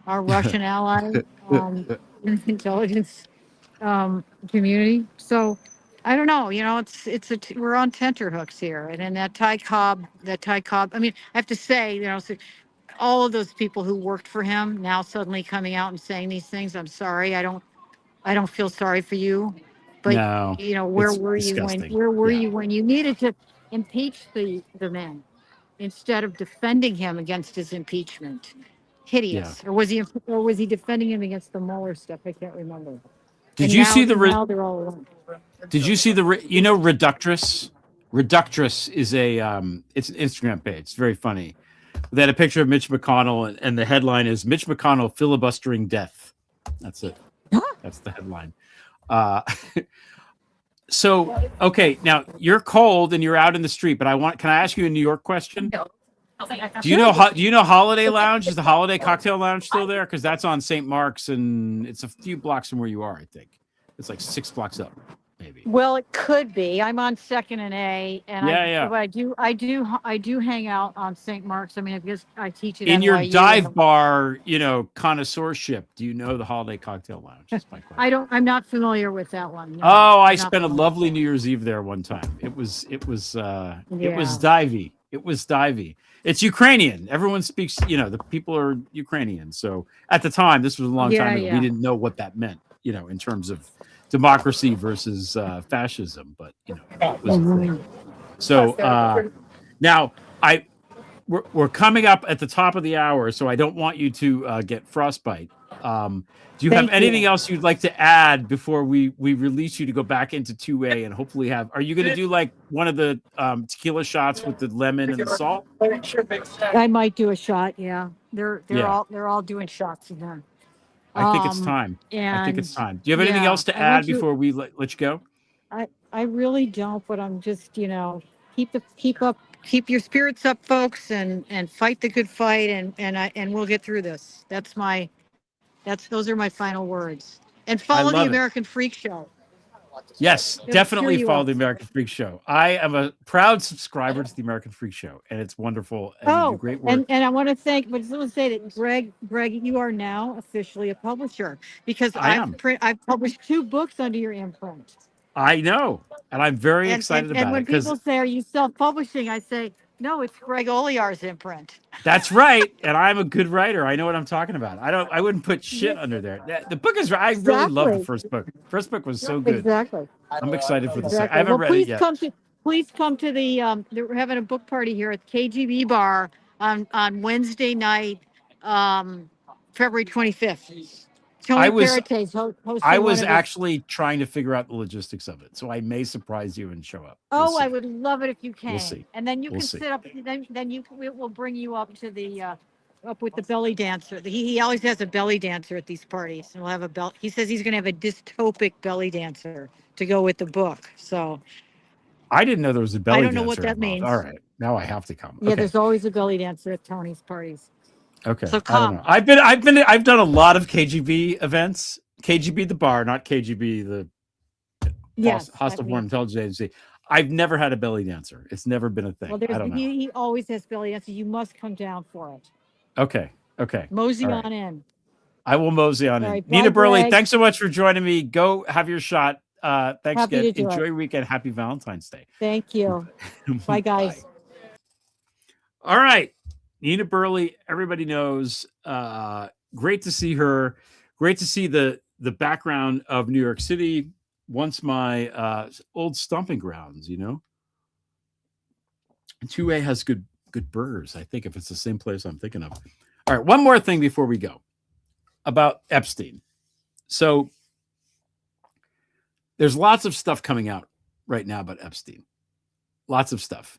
ally, intelligence community. So I don't know. We're on tenterhooks here. And then that Ty Cobb. I mean, I have to say, so all of those people who worked for him now suddenly coming out and saying these things. I'm sorry. I don't feel sorry for you, but No, where it's were you disgusting. Yeah. when you needed to impeach the man instead of defending him against his impeachment? Yeah. Hideous. Or was he defending him against the Mueller stuff? I can't remember. Did And you now see now they're all alone. did you see Reductress? Reductress is it's an Instagram page. It's very funny. They had a picture of Mitch McConnell, and the headline is Mitch McConnell filibustering death. That's it. That's the headline. Uh, so, okay, now you're cold and you're out in the street, but can I ask you a New York question? Do you know Holiday Lounge? Is the Holiday Cocktail Lounge still there? Because that's on St. Mark's, and it's a few blocks from where you are. I think it's like 6 blocks up, maybe. Well, it could be. I'm on Second and A, and Yeah. I do hang out on St. Mark's. I mean, I guess I teach at In your NYU. dive bar, connoisseurship, do you know the Holiday Cocktail Lounge? That's my question. I'm not familiar with that one. No, Oh, I I'm not spent a familiar. lovely New Year's Eve there one time. It was divey. It was divey. It's Ukrainian. Everyone speaks, the people are Ukrainian. So at the time, this was a long time ago. Yeah. We didn't know what that meant, in terms of democracy versus fascism, but it was a thing. So now we're coming up at the top of the hour, so I don't want you to get frostbite. Do you have anything else you'd like to add before we release you to go back into 2A and hopefully are you going to do like one of the tequila shots with the lemon and the salt? I might do a shot. Yeah, they're all doing shots in there. I think it's time. I think it's time. Do you have anything else to add before we let you go? I really don't, but I'm just, keep your spirits up, folks, and fight the good fight, and we'll get through this. Those are my final words. And follow the American Freak Show. Yes, definitely follow the American Freak Show. I am a proud subscriber to the American Freak Show, and it's wonderful. And you do great work. And I want to thank, but I just want to say that Greg, you are now officially a publisher because I've published 2 books under your imprint. I know, and I'm very excited about it. And when people say, "Are you self-publishing?" I say, "No, it's Greg Olear's imprint." That's right, and I'm a good writer. I know what I'm talking about. I wouldn't put shit under there. The book is. I really love the first book. First book was so good. Exactly. I'm excited for the second. I haven't read it yet. Please come to the. We're having a book party here at KGB Bar on Wednesday night, February 25th. I was actually trying to figure out the logistics of it, so I may surprise you and show up. I would love it if you came. We'll see. And then you can sit up. Then we'll bring you up to the up with the belly dancer. He always has a belly dancer at these parties, and we'll have a belt. He says he's going to have a dystopic belly dancer to go with the book. So I didn't know there was a belly dancer. I don't know what that means. All right, now I have to come. Yeah, there's always a belly dancer at Tony's parties. Okay. So come. I don't know. I've done a lot of KGB events. KGB the bar, not KGB the Hostile Foreign Intelligence Agency. I've never had a belly dancer. It's never been a thing. Well, I don't know. He always has belly dancers. You must come down for it. Okay. Mosey on in. I will mosey on in. Right, Nina Burleigh, Greg. Thanks so much for joining me. Go have your shot. Thanks again. Enjoy your weekend. Happy Valentine's Day. Thank you. Bye, guys. Bye. All right. Nina Burleigh, everybody knows. Great to see her. Great to see the background of New York City, once my old stomping grounds. 2A has good burgers, I think, if it's the same place I'm thinking of. All right, one more thing before we go about Epstein. So there's lots of stuff coming out right now about Epstein. Lots of stuff.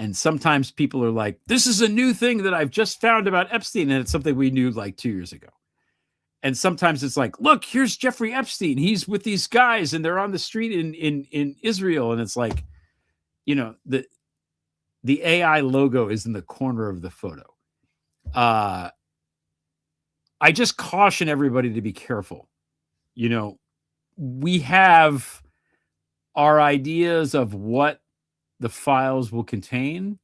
And sometimes people are like, this is a new thing that I've just found about Epstein. And it's something we knew like 2 years ago. And sometimes it's like, look, here's Jeffrey Epstein. He's with these guys and they're on the street in Israel. And it's like, the AI logo is in the corner of the photo. I just caution everybody to be careful. We have our ideas of what the files will contain,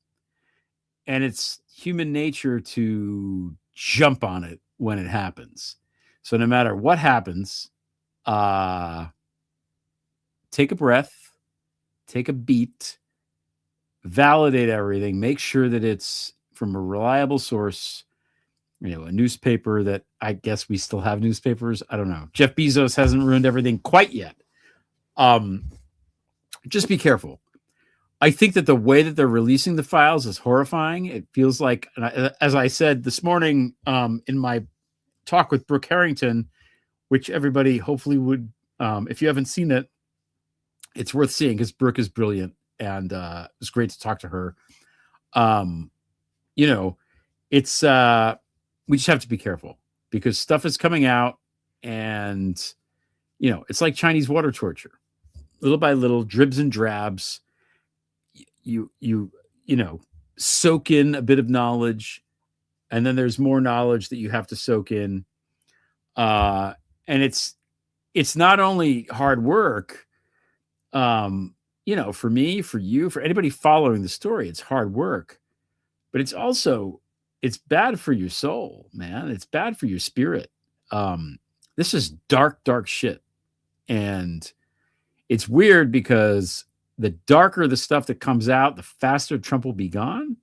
and it's human nature to jump on it when it happens. So no matter what happens, take a breath, take a beat, validate everything, make sure that it's from a reliable source, a newspaper that, I guess we still have newspapers. I don't know. Jeff Bezos hasn't ruined everything quite yet. Just be careful. I think that the way that they're releasing the files is horrifying. It feels like, as I said this morning in my talk with Brooke Harrington, which everybody hopefully would, if you haven't seen it, it's worth seeing because Brooke is brilliant and it was great to talk to her. It's we just have to be careful because stuff is coming out and it's like Chinese water torture, little by little, dribs and drabs. You soak in a bit of knowledge, and then there's more knowledge that you have to soak in. And it's not only hard work, for me, for you, for anybody following the story, it's hard work, but it's bad for your soul, man. It's bad for your spirit. This is dark, dark shit. And it's weird because the darker the stuff that comes out, the faster Trump will be gone.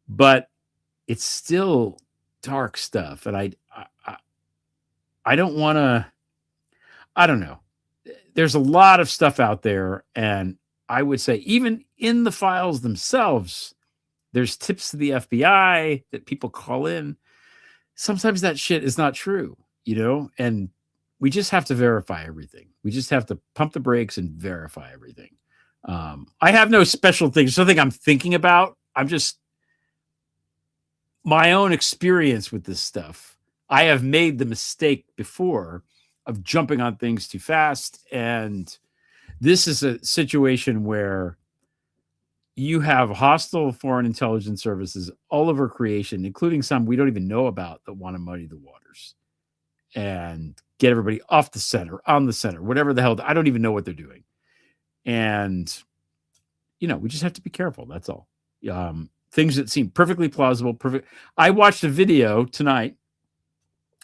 But it's still dark stuff. And I don't want to, I don't know. There's a lot of stuff out there. And I would say even in the files themselves, there's tips to the FBI that people call in. Sometimes that shit is not true, and we just have to verify everything. We just have to pump the brakes and verify everything. I have no special things, something I'm thinking about. I'm just my own experience with this stuff. I have made the mistake before of jumping on things too fast. And this is a situation where you have hostile foreign intelligence services all over creation, including some we don't even know about that want to muddy the waters and get everybody off the center, on the center, whatever the hell. I don't even know what they're doing. And, we just have to be careful. That's all. Things that seem perfectly plausible. I watched a video tonight.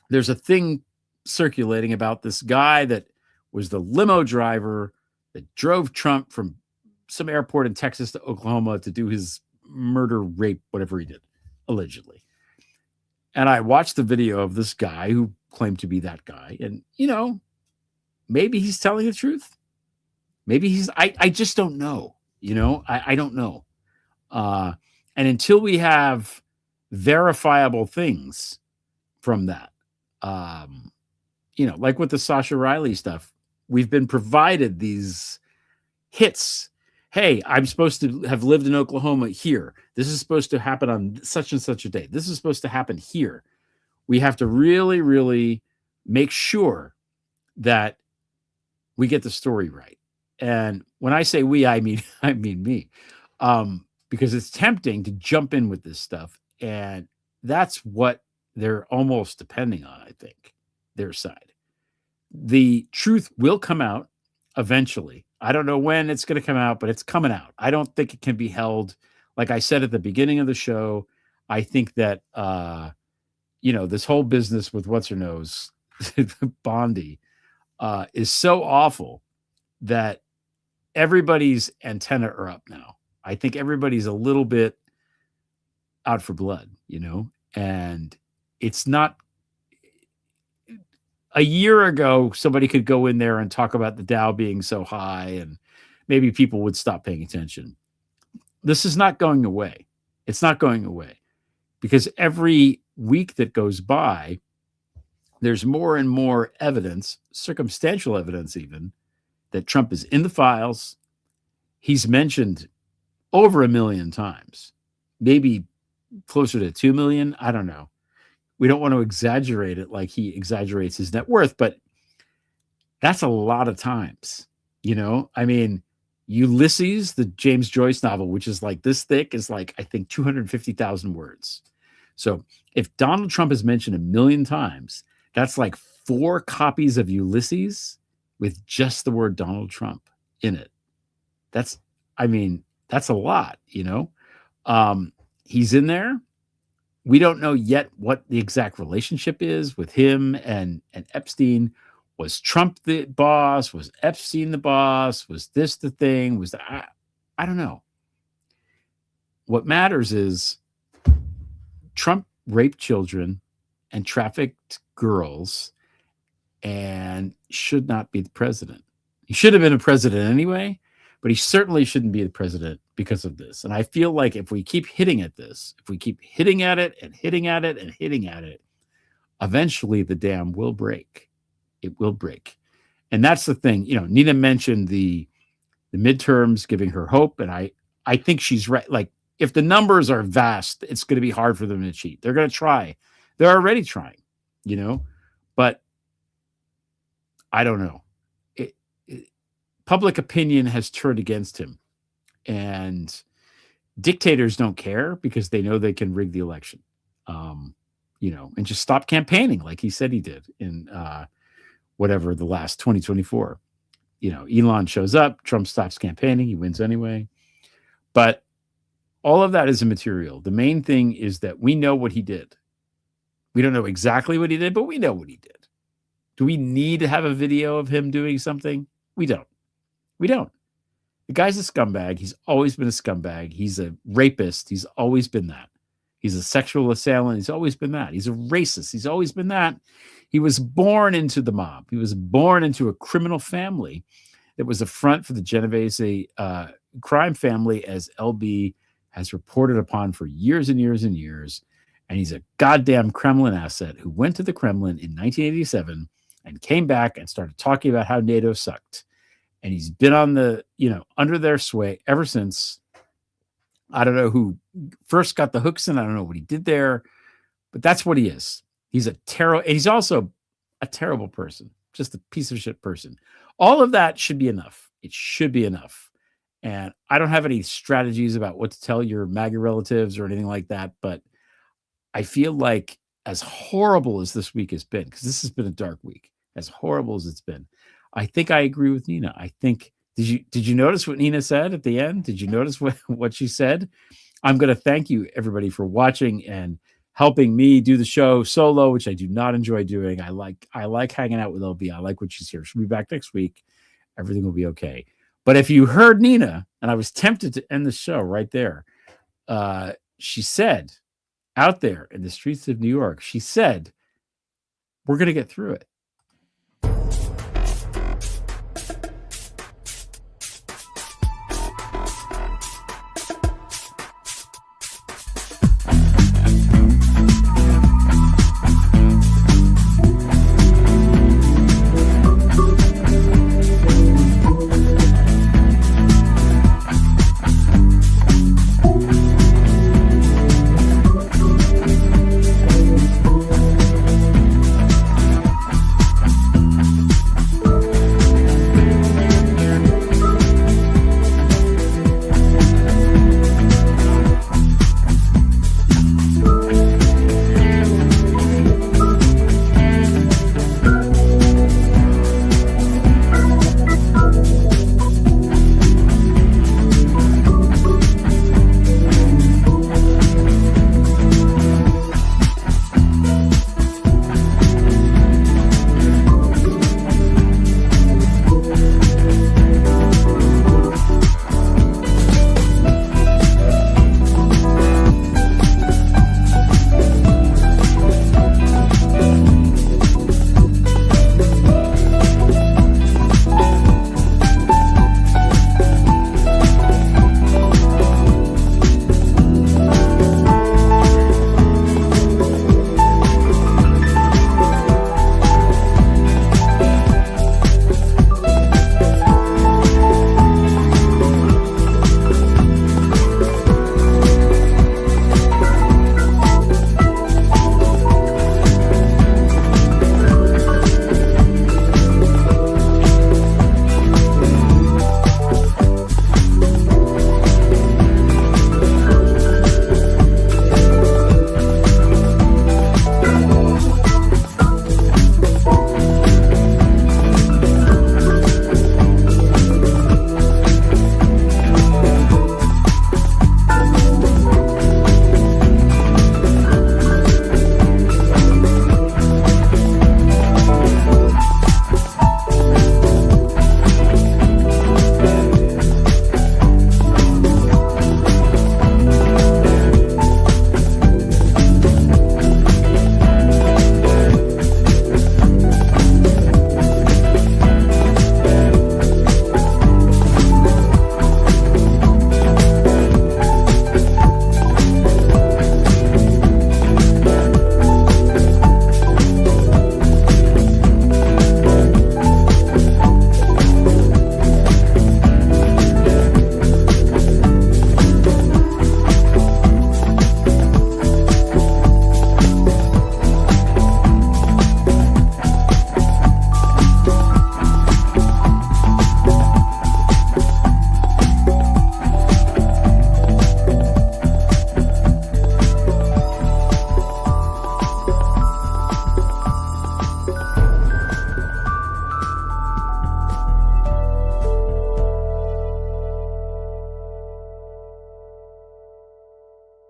There's a thing circulating about this guy that was the limo driver that drove Trump from some airport in Texas to Oklahoma to do his murder, rape, whatever he did, allegedly. And I watched the video of this guy who claimed to be that guy. And, maybe he's telling the truth. Maybe I just don't know. I don't know. And until we have verifiable things from that, like with the Sasha Riley stuff, we've been provided these hits. Hey, I'm supposed to have lived in Oklahoma here. This is supposed to happen on such and such a day. This is supposed to happen here. We have to really, really make sure that we get the story right. And when I say we, I mean me, because it's tempting to jump in with this stuff. And that's what they're almost depending on, I think, their side. The truth will come out eventually. I don't know when it's going to come out, but it's coming out. I don't think it can be held. Like I said at the beginning of the show, I think that, this whole business with what's her nose, Bondi, is so awful that everybody's antenna are up now. I think everybody's a little bit out for blood, and it's not. A year ago, somebody could go in there and talk about the Dow being so high and maybe people would stop paying attention. This is not going away. It's not going away because every week that goes by, there's more and more evidence, circumstantial evidence even, that Trump is in the files. He's mentioned over 1 million times, maybe closer to 2 million. I don't know. We don't want to exaggerate it like he exaggerates his net worth, but that's a lot of times, I mean, Ulysses, the James Joyce novel, which is like this thick, is like, I think 250,000 words. So if Donald Trump is mentioned 1 million times, that's like 4 copies of Ulysses with just the word Donald Trump in it. That's a lot, he's in there. We don't know yet what the exact relationship is with him and Epstein. Was Trump the boss? Was Epstein the boss? Was this the thing? Was that? I don't know. What matters is Trump raped children and trafficked girls and should not be the president. He should have been a president anyway, but he certainly shouldn't be the president because of this. And I feel like if we keep hitting at this, if we keep hitting at it and hitting at it and hitting at it, eventually the dam will break. It will break. And that's the thing. Nina mentioned the midterms giving her hope. And I think she's right. Like, if the numbers are vast, it's going to be hard for them to cheat. They're going to try. They're already trying, but I don't know. Public opinion has turned against him. And Dictators don't care because they know they can rig the election, and just stop campaigning like he said he did in whatever the last 2024. Elon shows up, Trump stops campaigning, he wins anyway. But all of that is immaterial. The main thing is that we know what he did. We don't know exactly what he did, but we know what he did. Do we need to have a video of him doing something? We don't. The guy's a scumbag. He's always been a scumbag. He's a rapist. He's always been that. He's a sexual assailant. He's always been that. He's a racist. He's always been that. He was born into the mob. He was born into a criminal family that was a front for the Genovese crime family, as LB has reported upon for years and years and years. And he's a goddamn Kremlin asset who went to the Kremlin in 1987 and came back and started talking about how NATO sucked. And he's been on under their sway ever since. I don't know who first got the hooks in. I don't know what he did there, but that's what he is. He's he's also a terrible person, just a piece of shit person. All of that should be enough. It should be enough. And I don't have any strategies about what to tell your MAGA relatives or anything like that, but I feel like as horrible as this week has been, because this has been a dark week, as horrible as it's been, I think I agree with Nina. I think, did you notice what Nina said at the end? Did you notice what she said? I'm going to thank you, everybody, for watching and helping me do the show solo, which I do not enjoy doing. I like hanging out with LB. I like when she's here. She'll be back next week. Everything will be okay. But if you heard Nina, and I was tempted to end the show right there, she said out there in the streets of New York, she said, we're going to get through it.